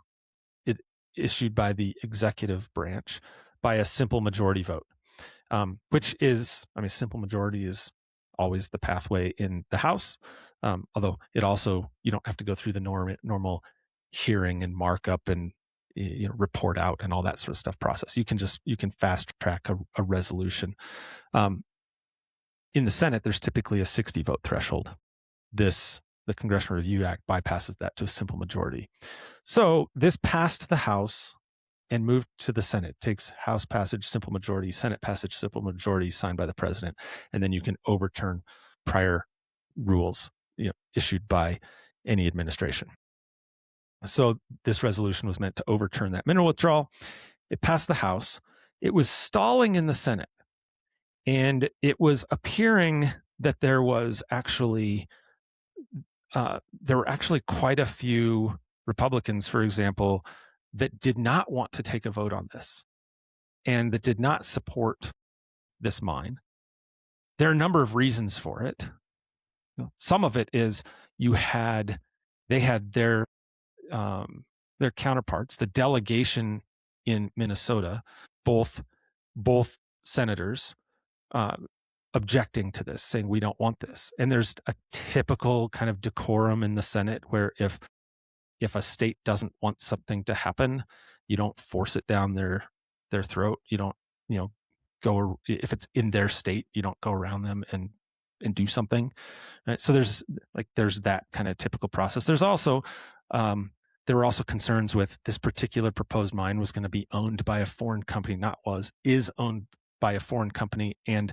issued by the executive branch by a simple majority vote, which is, simple majority is always the pathway in the House, although it also, you don't have to go through the normal hearing and markup and report out and all that sort of stuff process. You can fast track a resolution. In the Senate, there's typically a 60 vote threshold. The Congressional Review Act bypasses that to a simple majority. So this passed the House and moved to the Senate. It takes House passage, simple majority, Senate passage, simple majority, signed by the president, and then you can overturn prior rules issued by any administration. So this resolution was meant to overturn that mineral withdrawal. It passed the House. It was stalling in the Senate, and it was appearing that there were actually quite a few Republicans, for example, that did not want to take a vote on this and that did not support this mine. There are a number of reasons for it. Some of it is they had their counterparts, the delegation in Minnesota, both senators objecting to this, saying we don't want this. And there's a typical kind of decorum in the Senate where if a state doesn't want something to happen, you don't force it down their throat. You don't, go, if it's in their state, you don't go around them and do something. Right? So there's that kind of typical process. There's also, there were also concerns with this particular proposed mine was going to be owned by a foreign company, is owned by a foreign company. And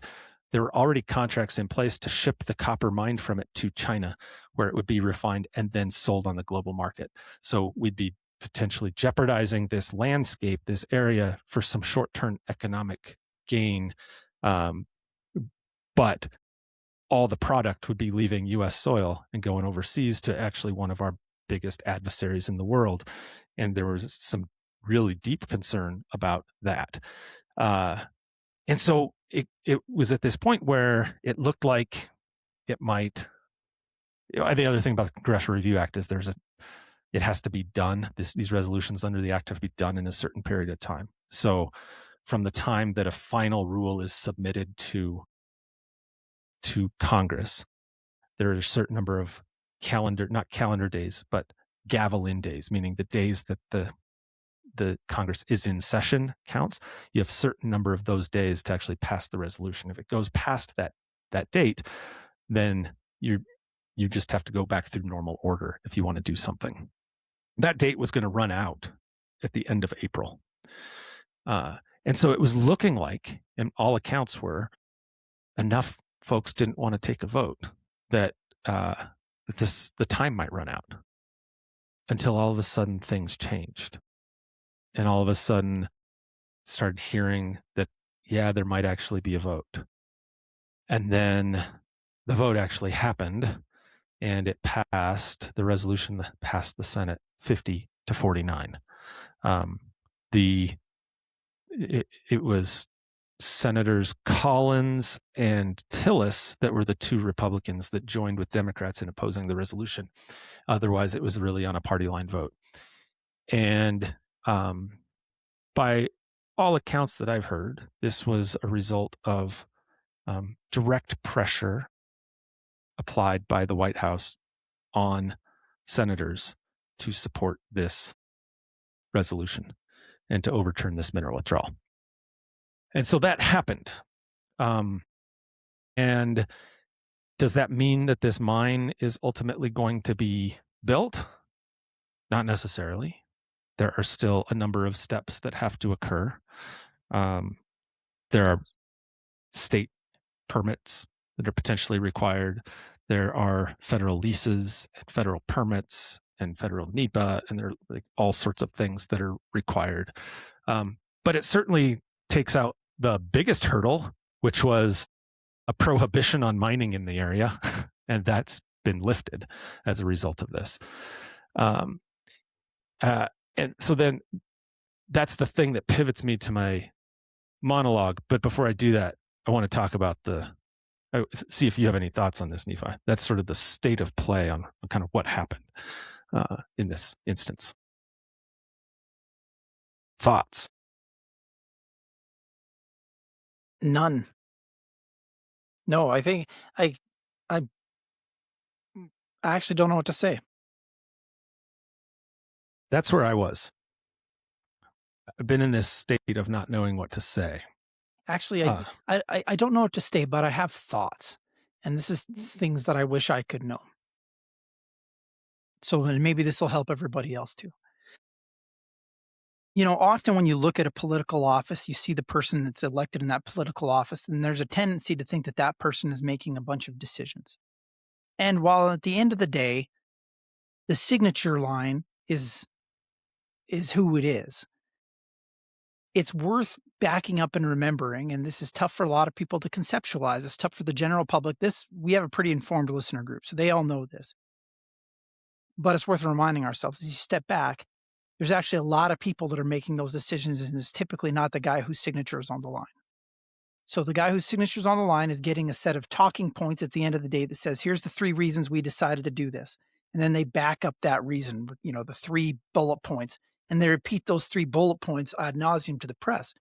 there were already contracts in place to ship the copper mined from it to China, where it would be refined and then sold on the global market. So we'd be potentially jeopardizing this landscape, this area, for some short-term economic gain. But all the product would be leaving U.S. soil and going overseas to actually one of our biggest adversaries in the world. And there was some really deep concern about that. And so it was at this point where it looked like it might. The other thing about the Congressional Review Act is it has to be done. These resolutions under the act have to be done in a certain period of time. So from the time that a final rule is submitted to Congress, there are a certain number of not calendar days, but gavel-in days, meaning the days that the Congress is in session counts. You have a certain number of those days to actually pass the resolution. If it goes past that date, then you just have to go back through normal order if you want to do something. That date was going to run out at the end of April. And so it was looking like, and all accounts were, enough folks didn't want to take a vote that the time might run out, until all of a sudden things changed. And all of a sudden started hearing that, yeah, there might actually be a vote. And then the vote actually happened, and it passed, the resolution passed the Senate 50-49. It was Senators Collins and Tillis that were the two Republicans that joined with Democrats in opposing the resolution. Otherwise, it was really on a party line vote. And by all accounts that I've heard, this was a result of direct pressure applied by the White House on senators to support this resolution and to overturn this mineral withdrawal. And so that happened. And does that mean that this mine is ultimately going to be built? Not necessarily. There are still a number of steps that have to occur. There are state permits that are potentially required. There are federal leases and federal permits and federal NEPA, and there are like all sorts of things that are required. But it certainly takes out the biggest hurdle, which was a prohibition on mining in the area, and that's been lifted as a result of this. And so then that's the thing that pivots me to my monologue. But before I do that, I want to talk about see if you have any thoughts on this, Nephi. That's sort of the state of play on kind of what happened in this instance. Thoughts? None. No, I think I actually don't know what to say. That's where I was. I've been in this state of not knowing what to say. Actually, I don't know what to say, but I have thoughts. And this is things that I wish I could know. So maybe this will help everybody else too. You know, often when you look at a political office, you see the person that's elected in that political office, and there's a tendency to think that that person is making a bunch of decisions. And while at the end of the day, the signature line is who it is, it's worth backing up and remembering, and this is tough for a lot of people to conceptualize. It's tough for the general public. We have a pretty informed listener group, so they all know this. But it's worth reminding ourselves, as you step back, there's actually a lot of people that are making those decisions, and it's typically not the guy whose signature is on the line. So the guy whose signature is on the line is getting a set of talking points at the end of the day that says, here's the 3 reasons we decided to do this. And then they back up that reason with, the 3 bullet points, and they repeat those 3 bullet points ad nauseum to the press.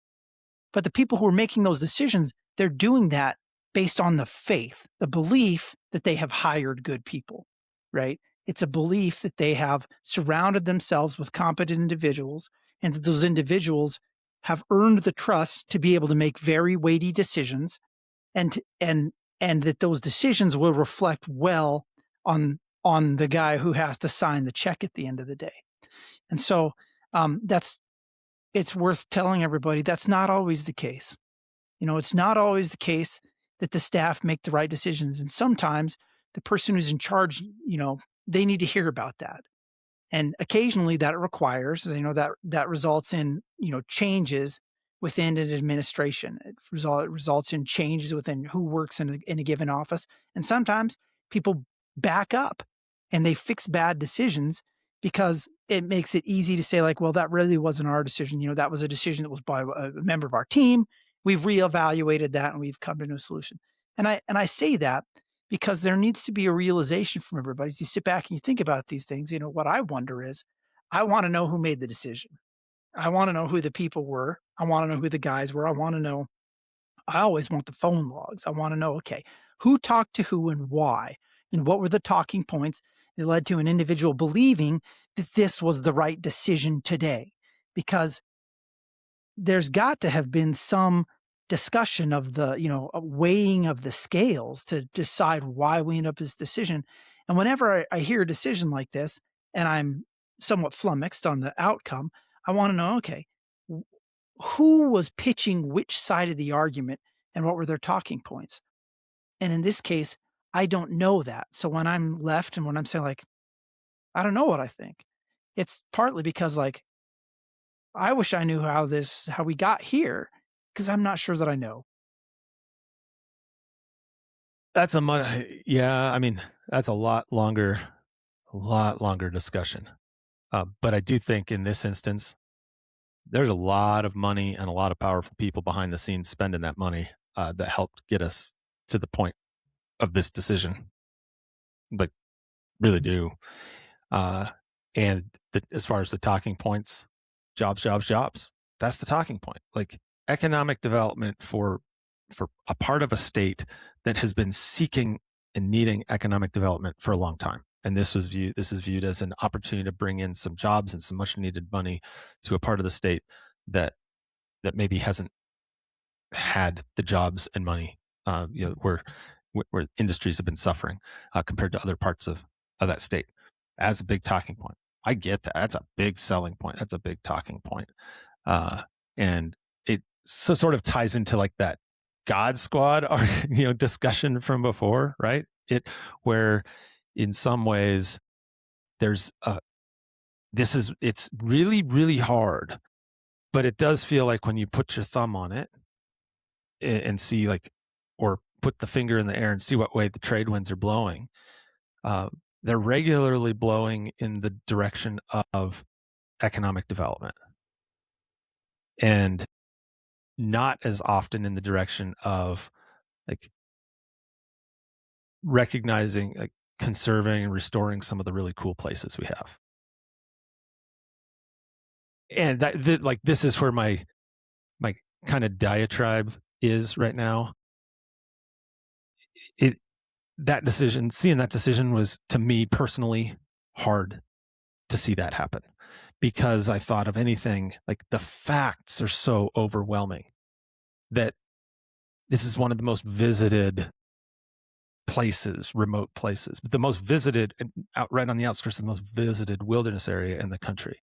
But the people who are making those decisions, they're doing that based on the faith, the belief that they have hired good people, right? It's a belief that they have surrounded themselves with competent individuals, and that those individuals have earned the trust to be able to make very weighty decisions, and that those decisions will reflect well on the guy who has to sign the check at the end of the day. And so it's worth telling everybody that's not always the case. It's not always the case that the staff make the right decisions. And sometimes the person who's in charge, they need to hear about that. And occasionally that requires, that results in, changes within an administration. It results in changes within who works in a given office. And sometimes people back up and they fix bad decisions because it makes it easy to say, like, well, that really wasn't our decision. That was a decision that was by a member of our team. We've reevaluated that and we've come to a solution. And I say that because there needs to be a realization from everybody. As you sit back and you think about these things, what I wonder is, I want to know who made the decision. I want to know who the people were. I want to know who the guys were. I always want the phone logs. I want to know, okay, who talked to who and why? and what were the talking points that led to an individual believing that this was the right decision today. Because there's got to have been some discussion of the, a weighing of the scales to decide why we end up this decision. And whenever I hear a decision like this and I'm somewhat flummoxed on the outcome, I want to know, okay, who was pitching which side of the argument and what were their talking points? And in this case, I don't know that. So when I'm left and when I'm saying like, I don't know what I think, it's partly because like, I wish I knew how we got here, because I'm not sure that I know. That's I mean, that's a lot longer discussion. But I do think in this instance, there's a lot of money and a lot of powerful people behind the scenes spending that money that helped get us to the point of this decision. Like, really do. And as far as the talking points, jobs, that's the talking point. Like, economic development for a part of a state that has been seeking and needing economic development for a long time. And this is viewed as an opportunity to bring in some jobs and some much needed money to a part of the state that maybe hasn't had the jobs and money, where industries have been suffering compared to other parts of that state, as a big talking point. I get that. That's a big selling point. That's a big talking point. And it sort of ties into like that God Squad discussion from before, right? Where in some ways there's it's really, really hard, but it does feel like when you put your thumb on it and see or put the finger in the air and see what way the trade winds are blowing, they're regularly blowing in the direction of economic development and not as often in the direction of recognizing, conserving and restoring some of the really cool places we have. And this is where my kind of diatribe is right now. Seeing that decision was, to me personally, hard to see that happen, because I thought of anything like the facts are so overwhelming that this is one of the most visited places, remote places, but the most visited, and right on the outskirts of the most visited wilderness area in the country.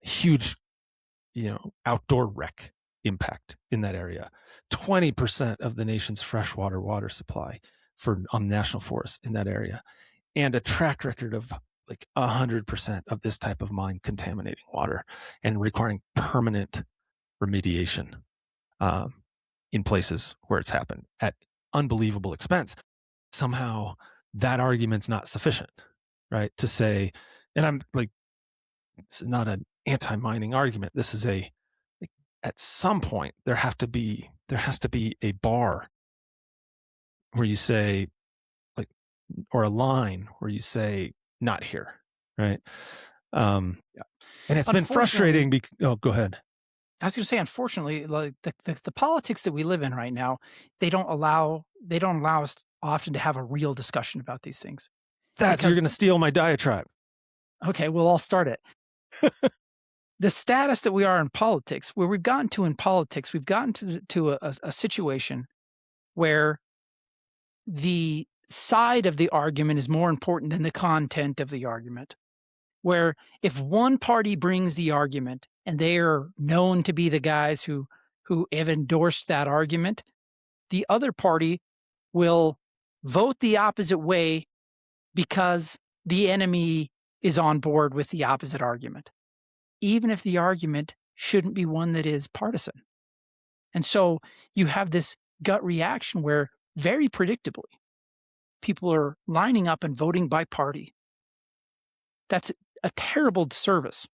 Huge, outdoor wreck impact in that area. 20% of the nation's freshwater water supply on national forests in that area, and a track record of 100% of this type of mine contaminating water and requiring permanent remediation in places where it's happened at unbelievable expense. Somehow that argument's not sufficient, right? To say, and I'm like, this is not an anti-mining argument. This is at some point there has to be a bar where you say, or a line where you say, not here, right? Yeah. And it's been frustrating because, go ahead. I was going to say, unfortunately, like the politics that we live in right now, they don't allow us often to have a real discussion about these things. You're going to steal my diatribe. Okay, well, I'll start it. The status that we are in politics, where we've gotten to in politics, we've gotten to a situation where the side of the argument is more important than the content of the argument. Where if one party brings the argument and they are known to be the guys who have endorsed that argument, the other party will vote the opposite way because the enemy is on board with the opposite argument, even if the argument shouldn't be one that is partisan. And so you have this gut reaction where, very predictably, people are lining up and voting by party. That's a terrible disservice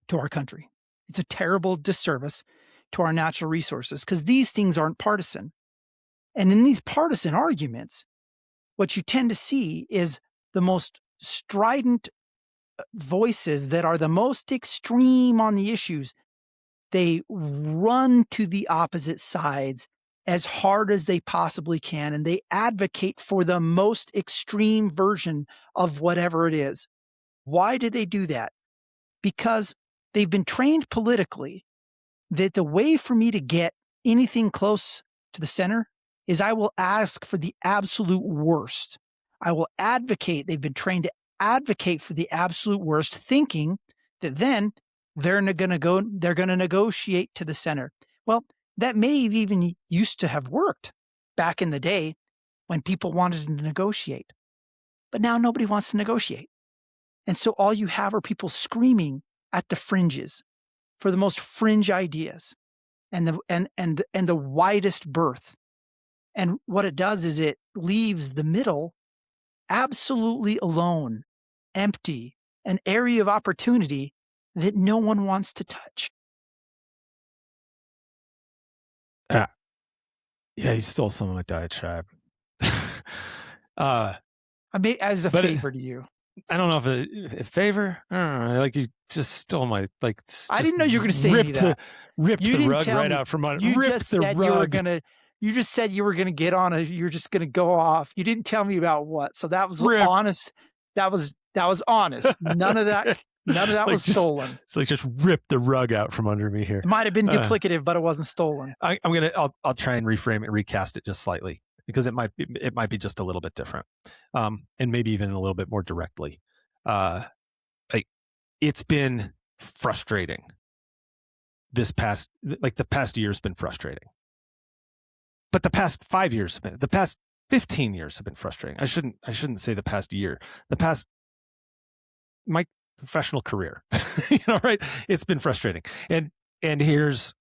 to our country. It's a terrible disservice to our natural resources, because these things aren't partisan. And in these partisan arguments, what you tend to see is the most strident voices that are the most extreme on the issues. They run to the opposite sides as hard as they possibly can, and they advocate for the most extreme version of whatever it is. Why do they do that? Because they've been trained politically that the way for me to get anything close to the center is I will ask for the absolute worst. I will advocate. They've been trained to advocate for the absolute worst, thinking that then they're going to negotiate to the center. Well, that may have even used to have worked back in the day when people wanted to negotiate. But now nobody wants to negotiate. And so all you have are people screaming at the fringes for the most fringe ideas and the widest berth. And what it does is it leaves the middle absolutely alone, empty, an area of opportunity that no one wants to touch. Yeah, he stole some of my diatribe. I mean, as a favor to you. I don't know if a favor. I don't know. Like, you just stole my, like, I didn't know you were going to say that. Ripped the rug right out from under. You just said you were going to. You just said you were going to get on you're just going to go off. You didn't tell me about what. So that was honest. That was honest. None of that was stolen. It's like just rip the rug out from under me here. It might have been duplicative, but it wasn't stolen. I'll try and reframe it, recast it just slightly, because it might be just a little bit different, and maybe even a little bit more directly. It's been frustrating. The past year's been frustrating. But the past 5 years have been, the past 15 years have been frustrating. I shouldn't say the past year. My professional career, right? It's been frustrating. And here's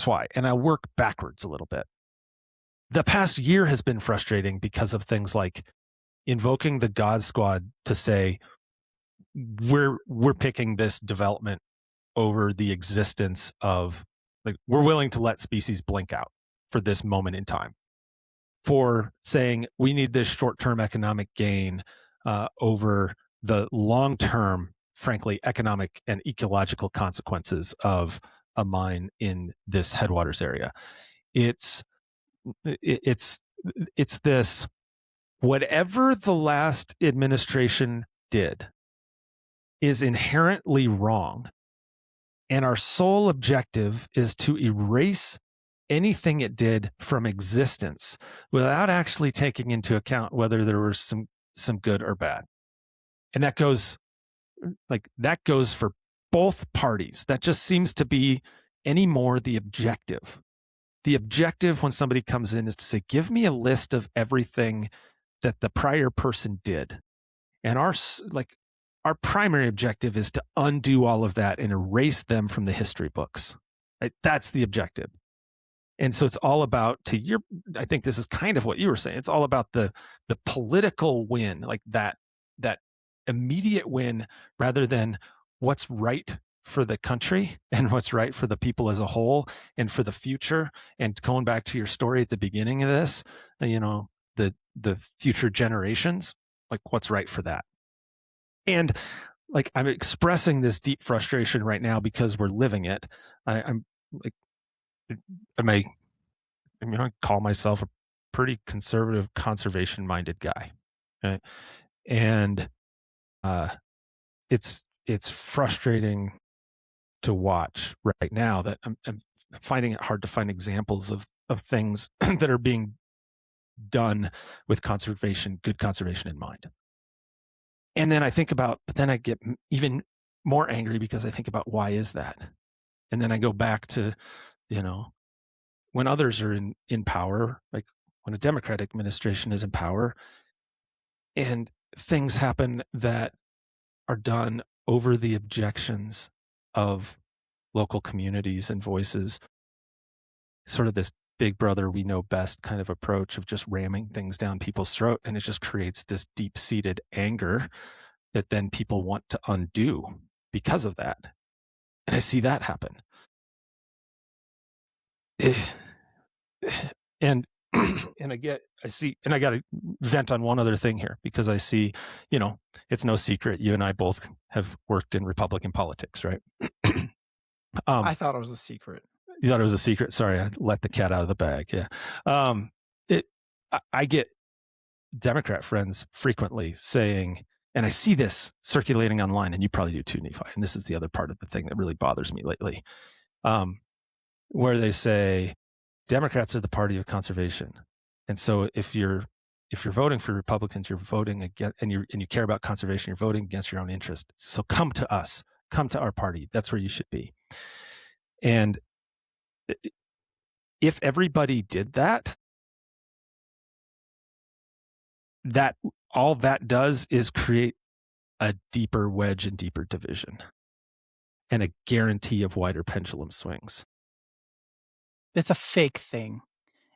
why. And I'll work backwards a little bit. The past year has been frustrating because of things like invoking the God Squad to say, we're picking this development over the existence of, like, we're willing to let species blink out for this moment in time, for saying we need this short-term economic gain over the long-term, frankly, economic and ecological consequences of a mine in this headwaters area. It's this, whatever the last administration did is inherently wrong, and our sole objective is to erase anything it did from existence without actually taking into account whether there was some good or bad. And that goes for both parties. That just seems to be anymore the objective. The objective when somebody comes in is to say, give me a list of everything that the prior person did. And our primary objective is to undo all of that and erase them from the history books. Right? That's the objective. And so it's all about, I think this is kind of what you were saying. It's all about the political win, like that immediate win, rather than what's right for the country and what's right for the people as a whole and for the future. And going back to your story at the beginning of this, the future generations, like, what's right for that. And like, I'm expressing this deep frustration right now because we're living it. I'm like, I call myself a pretty conservative, conservation-minded guy, right? And it's frustrating to watch right now that I'm finding it hard to find examples of things that are being done with good conservation in mind. And then then I get even more angry because I think about, why is that? And then I go back to, when others are in power, like when a Democratic administration is in power, and things happen that are done over the objections of local communities and voices, sort of this big brother, we know best kind of approach of just ramming things down people's throat. And it just creates this deep-seated anger that then people want to undo because of that. And I see that happen. And I got to vent on one other thing here, because I see, it's no secret. You and I both have worked in Republican politics, right? I thought it was a secret. You thought it was a secret? Sorry, I let the cat out of the bag. Yeah. I get Democrat friends frequently saying, and I see this circulating online, and you probably do too, Nephi, and this is the other part of the thing that really bothers me lately, where they say Democrats are the party of conservation. And so if you're voting for Republicans, you're voting against, and you care about conservation, you're voting against your own interest. So come to us, come to our party. That's where you should be. And if everybody did that, all that does is create a deeper wedge and deeper division and a guarantee of wider pendulum swings. It's a fake thing.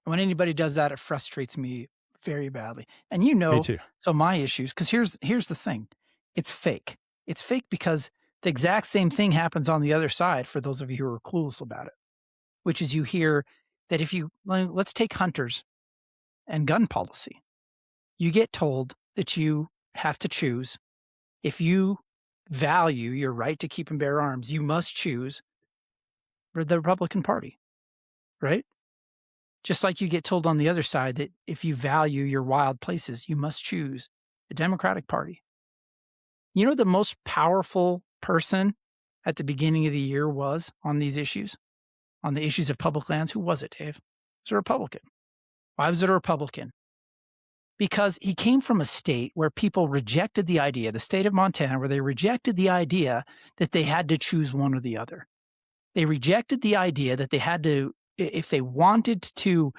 And when anybody does that, it frustrates me very badly. And you know, me too. So my issues, because here's the thing. It's fake. It's fake because the exact same thing happens on the other side for those of you who are clueless about it, which is you hear that let's take hunters and gun policy. You get told that you have to choose. If you value your right to keep and bear arms, you must choose the Republican Party, right? Just like you get told on the other side that if you value your wild places, you must choose the Democratic Party. You know, the most powerful person at the beginning of the year was on these issues, on the issues of public lands. Who was it, Dave? It was a Republican. Why was it a Republican? Because he came from a state where people rejected the idea, the state of Montana, where they rejected the idea that they had to choose one or the other. They rejected the idea that they had to, if they wanted to,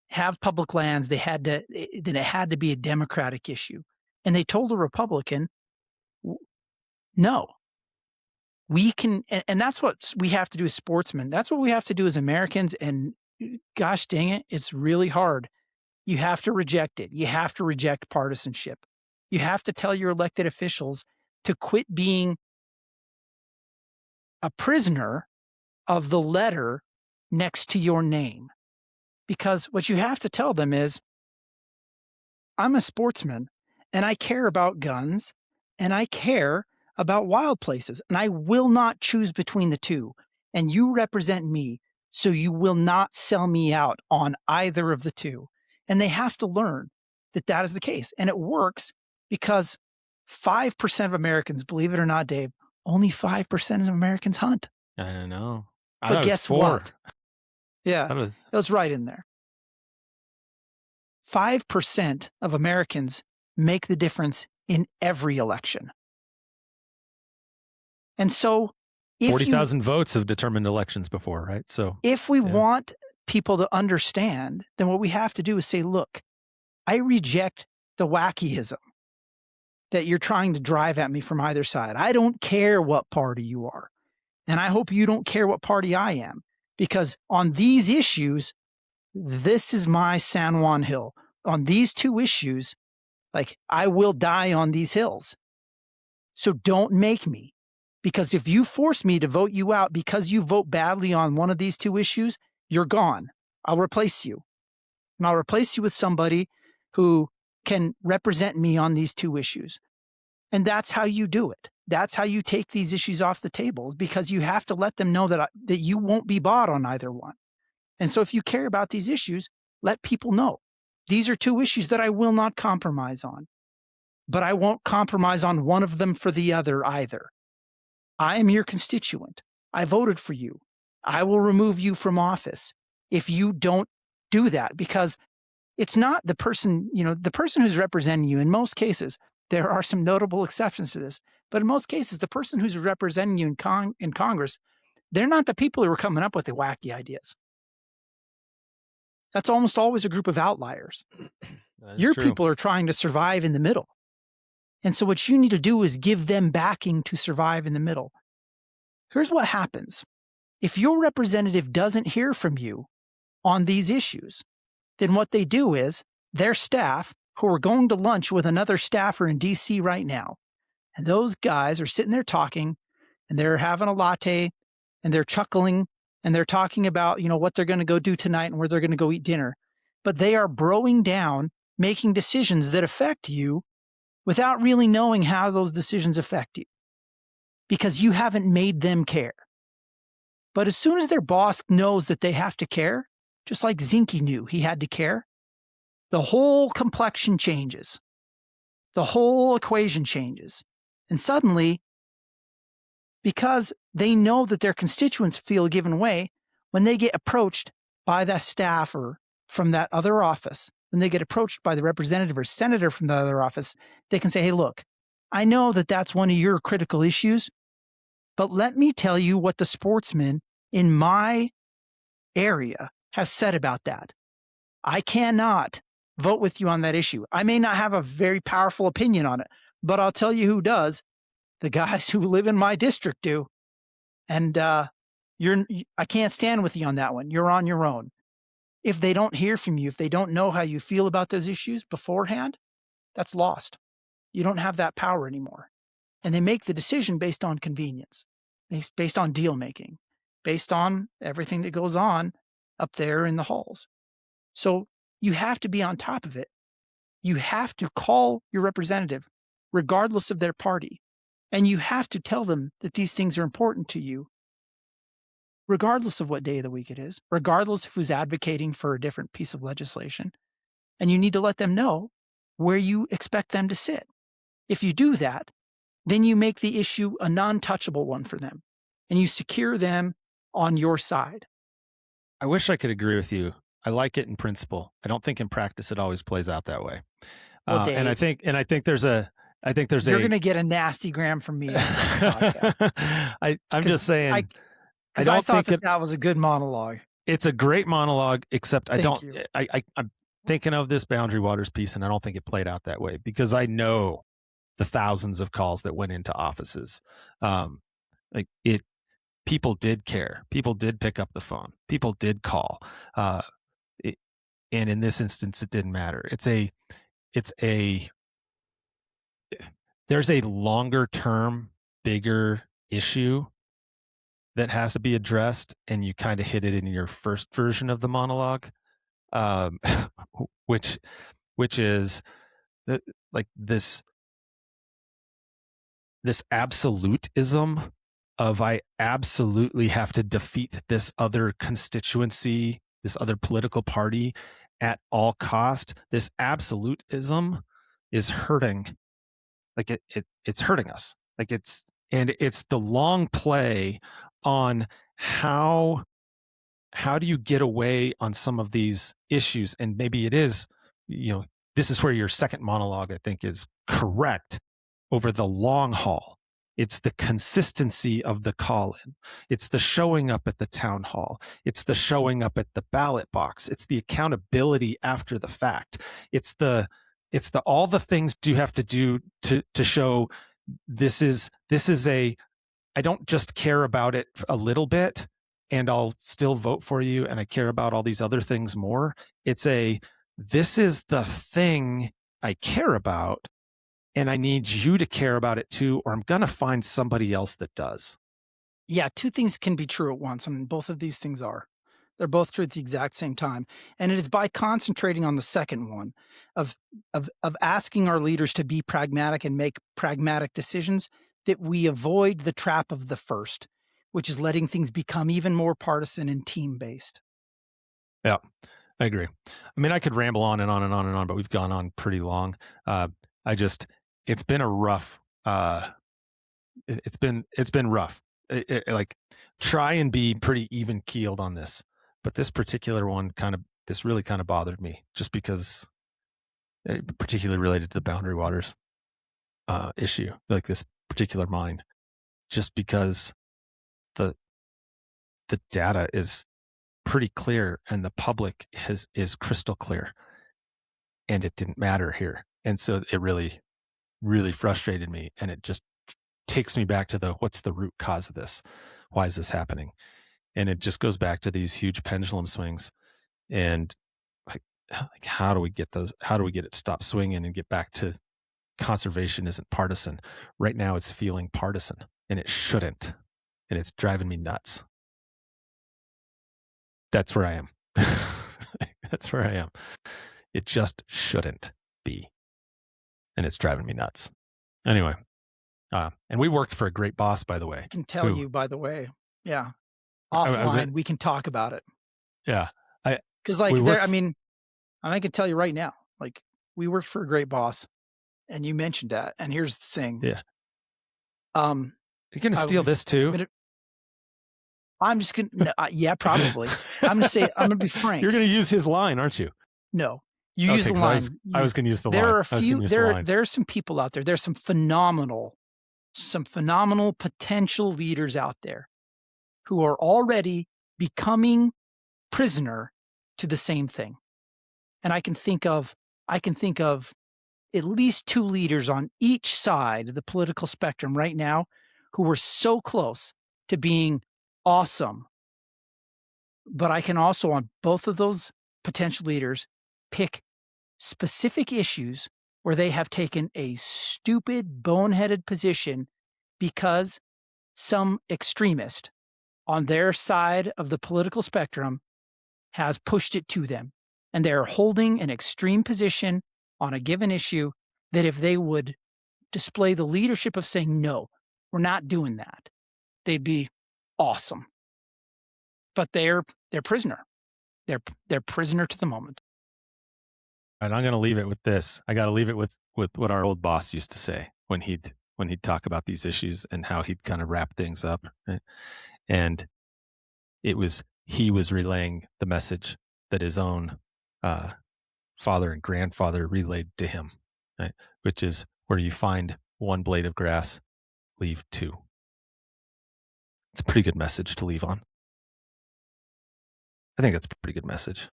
have public lands, then it had to be a Democratic issue. And they told a Republican, no, we can, and that's what we have to do as sportsmen. That's what we have to do as Americans. And gosh dang it, it's really hard. You have to reject it. You have to reject partisanship. You have to tell your elected officials to quit being a prisoner of the letter next to your name. Because what you have to tell them is, I'm a sportsman and I care about guns and I care about wild places and I will not choose between the two. And you represent me, so you will not sell me out on either of the two. And they have to learn that that is the case. And it works because 5% of Americans, believe it or not, Dave, only 5% of Americans hunt. I don't know. But guess what? Yeah, it was right in there. 5% of Americans make the difference in every election. And so 40,000 votes have determined elections before, right? So if we want people to understand, then what we have to do is say, look, I reject the wackyism that you're trying to drive at me from either side. I don't care what party you are. And I hope you don't care what party I am, because on these issues, this is my San Juan Hill. On these two issues, I will die on these hills. So don't make me, because if you force me to vote you out because you vote badly on one of these two issues, you're gone. I'll replace you. And I'll replace you with somebody who can represent me on these two issues. And that's how you do it. That's how you take these issues off the table, because you have to let them know that you won't be bought on either one. And so if you care about these issues, let people know. These are two issues that I will not compromise on. But I won't compromise on one of them for the other either. I am your constituent. I voted for you. I will remove you from office if you don't do that, because it's not the person, the person who's representing you. In most cases, there are some notable exceptions to this, but in most cases, the person who's representing you in Congress, they're not the people who are coming up with the wacky ideas. That's almost always a group of outliers. Your people are trying to survive in the middle. And so what you need to do is give them backing to survive in the middle. Here's what happens. If your representative doesn't hear from you on these issues, then what they do is their staff, who are going to lunch with another staffer in DC right now, and those guys are sitting there talking, and they're having a latte, and they're chuckling, and they're talking about, what they're going to go do tonight and where they're going to go eat dinner. But they are broing down, making decisions that affect you without really knowing how those decisions affect you, because you haven't made them care. But as soon as their boss knows that they have to care, just like Zinke knew he had to care, the whole complexion changes. The whole equation changes. And suddenly, because they know that their constituents feel a given way, when they get approached by that staff or from that other office, when they get approached by the representative or senator from the other office, they can say, hey, look, I know that that's one of your critical issues, but let me tell you what the sportsmen in my area have said about that. I cannot vote with you on that issue. I may not have a very powerful opinion on it, but I'll tell you who does. The guys who live in my district do. And I can't stand with you on that one. You're on your own. If they don't hear from you, if they don't know how you feel about those issues beforehand, that's lost. You don't have that power anymore. And they make the decision based on convenience, based on deal making, based on everything that goes on up there in the halls. So you have to be on top of it. You have to call your representative, regardless of their party. And you have to tell them that these things are important to you, regardless of what day of the week it is, regardless of who's advocating for a different piece of legislation. And you need to let them know where you expect them to sit. If you do that, then you make the issue a non-touchable one for them, and you secure them on your side. I wish I could agree with you. I like it in principle. I don't think in practice it always plays out that way. Well, Dave, and I think there's you're going to get a nasty gram from me. I'm just saying. I thought that was a good monologue. It's a great monologue, except I'm thinking of this Boundary Waters piece, and I don't think it played out that way because I know the thousands of calls that went into offices. People did care. People did pick up the phone. People did call. And in this instance, it didn't matter. There's a longer term, bigger issue that has to be addressed, and you kind of hit it in your first version of the monologue, which is like this absolutism of I absolutely have to defeat this other constituency, this other political party at all cost. This absolutism is hurting. Like it's hurting us. Like it's the long play on how do you get away on some of these issues? And maybe it is, this is where your second monologue, I think, is correct over the long haul. It's the consistency of the call-in. It's the showing up at the town hall. It's the showing up at the ballot box. It's the accountability after the fact. It's the all the things you have to do to show this is I don't just care about it a little bit and I'll still vote for you and I care about all these other things more. It's this is the thing I care about and I need you to care about it too, or I'm going to find somebody else that does. Yeah, two things can be true at once. I mean, both of these things are. They're both true at the exact same time. And it is by concentrating on the second one of asking our leaders to be pragmatic and make pragmatic decisions that we avoid the trap of the first, which is letting things become even more partisan and team-based. Yeah, I agree. I mean, I could ramble on and on and on and on, but we've gone on pretty long. It's been a rough, it's been rough. Like try and be pretty even keeled on this. But this particular one this really kind of bothered me just because particularly related to the Boundary Waters issue, like this particular mine, just because the data is pretty clear and the public is crystal clear and it didn't matter here. And so it really, really frustrated me. And it just takes me back to what's the root cause of this? Why is this happening? And it just goes back to these huge pendulum swings. And like how do we get it to stop swinging and get back to conservation isn't partisan? Right now it's feeling partisan and it shouldn't. And it's driving me nuts. That's where I am. That's where I am. It just shouldn't be. And it's driving me nuts. Anyway, and we worked for a great boss, by the way. I can tell you, by the way. Yeah. offline, we can talk about it. Yeah. Because like there, I mean, I can tell you right now, like we worked for a great boss, and you mentioned that. And here's the thing. Yeah. You're gonna steal this too. I'm just gonna. Yeah, probably. I'm gonna say. I'm gonna be frank. You're gonna use his line, aren't you? No, you use the line. I was gonna use the line. There are a few. There are some people out there. There's some phenomenal potential leaders out there who are already becoming prisoner to the same thing. And I can think of at least 2 leaders on each side of the political spectrum right now who were so close to being awesome. But I can also, on both of those potential leaders, pick specific issues where they have taken a stupid, boneheaded position because some extremist on their side of the political spectrum has pushed it to them. And they're holding an extreme position on a given issue that if they would display the leadership of saying, no, we're not doing that, they'd be awesome. But they're prisoner. They're prisoner to the moment. And I'm going to leave it with this. I got to leave it with what our old boss used to say when he'd talk about these issues and how he'd kind of wrap things up. Right? And he was relaying the message that his own father and grandfather relayed to him, right? Which is where you find one blade of grass, leave 2. It's a pretty good message to leave on. I think that's a pretty good message.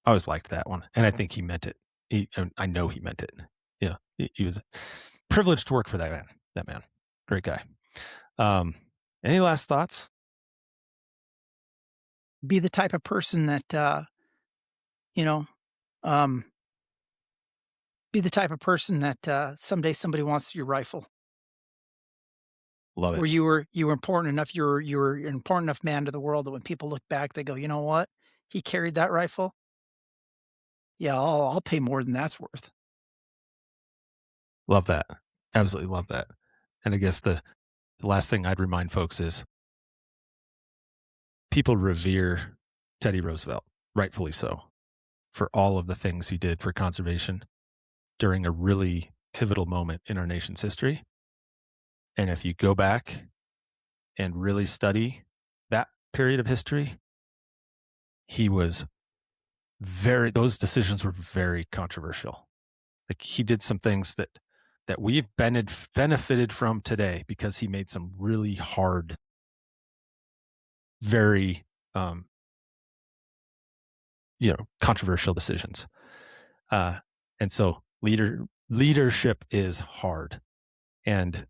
I always liked that one. And I think he meant it. I know he meant it. Yeah. He was privileged to work for that man. Great guy. Any last thoughts? Be the type of person that, be the type of person that someday somebody wants your rifle. Love it. Or you were important enough, you were an important enough man to the world that when people look back, they go, you know what? He carried that rifle. Yeah, I'll pay more than that's worth. Love that. Absolutely love that. And I guess the last thing I'd remind folks is people revere Teddy Roosevelt, rightfully so, for all of the things he did for conservation during a really pivotal moment in our nation's history. And if you go back and really study that period of history, those decisions were very controversial. Like he did some things that we've benefited from today because he made some really hard, very, controversial decisions. And so leadership is hard. And,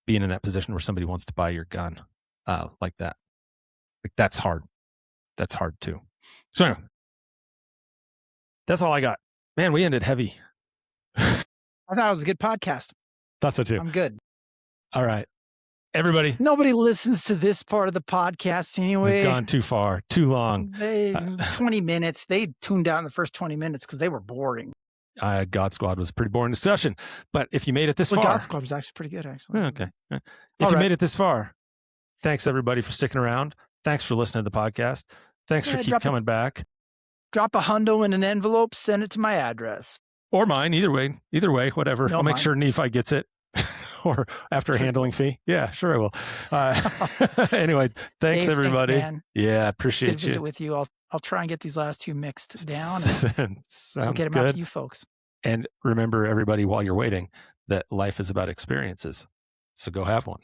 being in that position where somebody wants to buy your gun like that, that's hard. That's hard too. So anyway, that's all I got. Man, we ended heavy. I thought it was a good podcast. Thought so too. I'm good. All right. Everybody. Nobody listens to this part of the podcast anyway. We've gone too far, too long. 20 minutes. They tuned out in the first 20 minutes because they were boring. God Squad was a pretty boring discussion. But if you made it this far. God Squad was actually pretty good, actually. Okay. If you made it this far, thanks everybody for sticking around. Thanks for listening to the podcast. Thanks for keep coming back. Drop a hundo in an envelope, send it to my address. Or mine, either way, whatever. I'll make sure Nephi gets it. Or after a handling fee. Yeah, sure I will. Anyway, thanks Dave, everybody. Thanks, man. Yeah, appreciate Good to visit with you. I'll try and get these last 2 mixed down. And Sounds I'll get them good. out to you folks. And remember, everybody, while you're waiting, that life is about experiences. So go have one.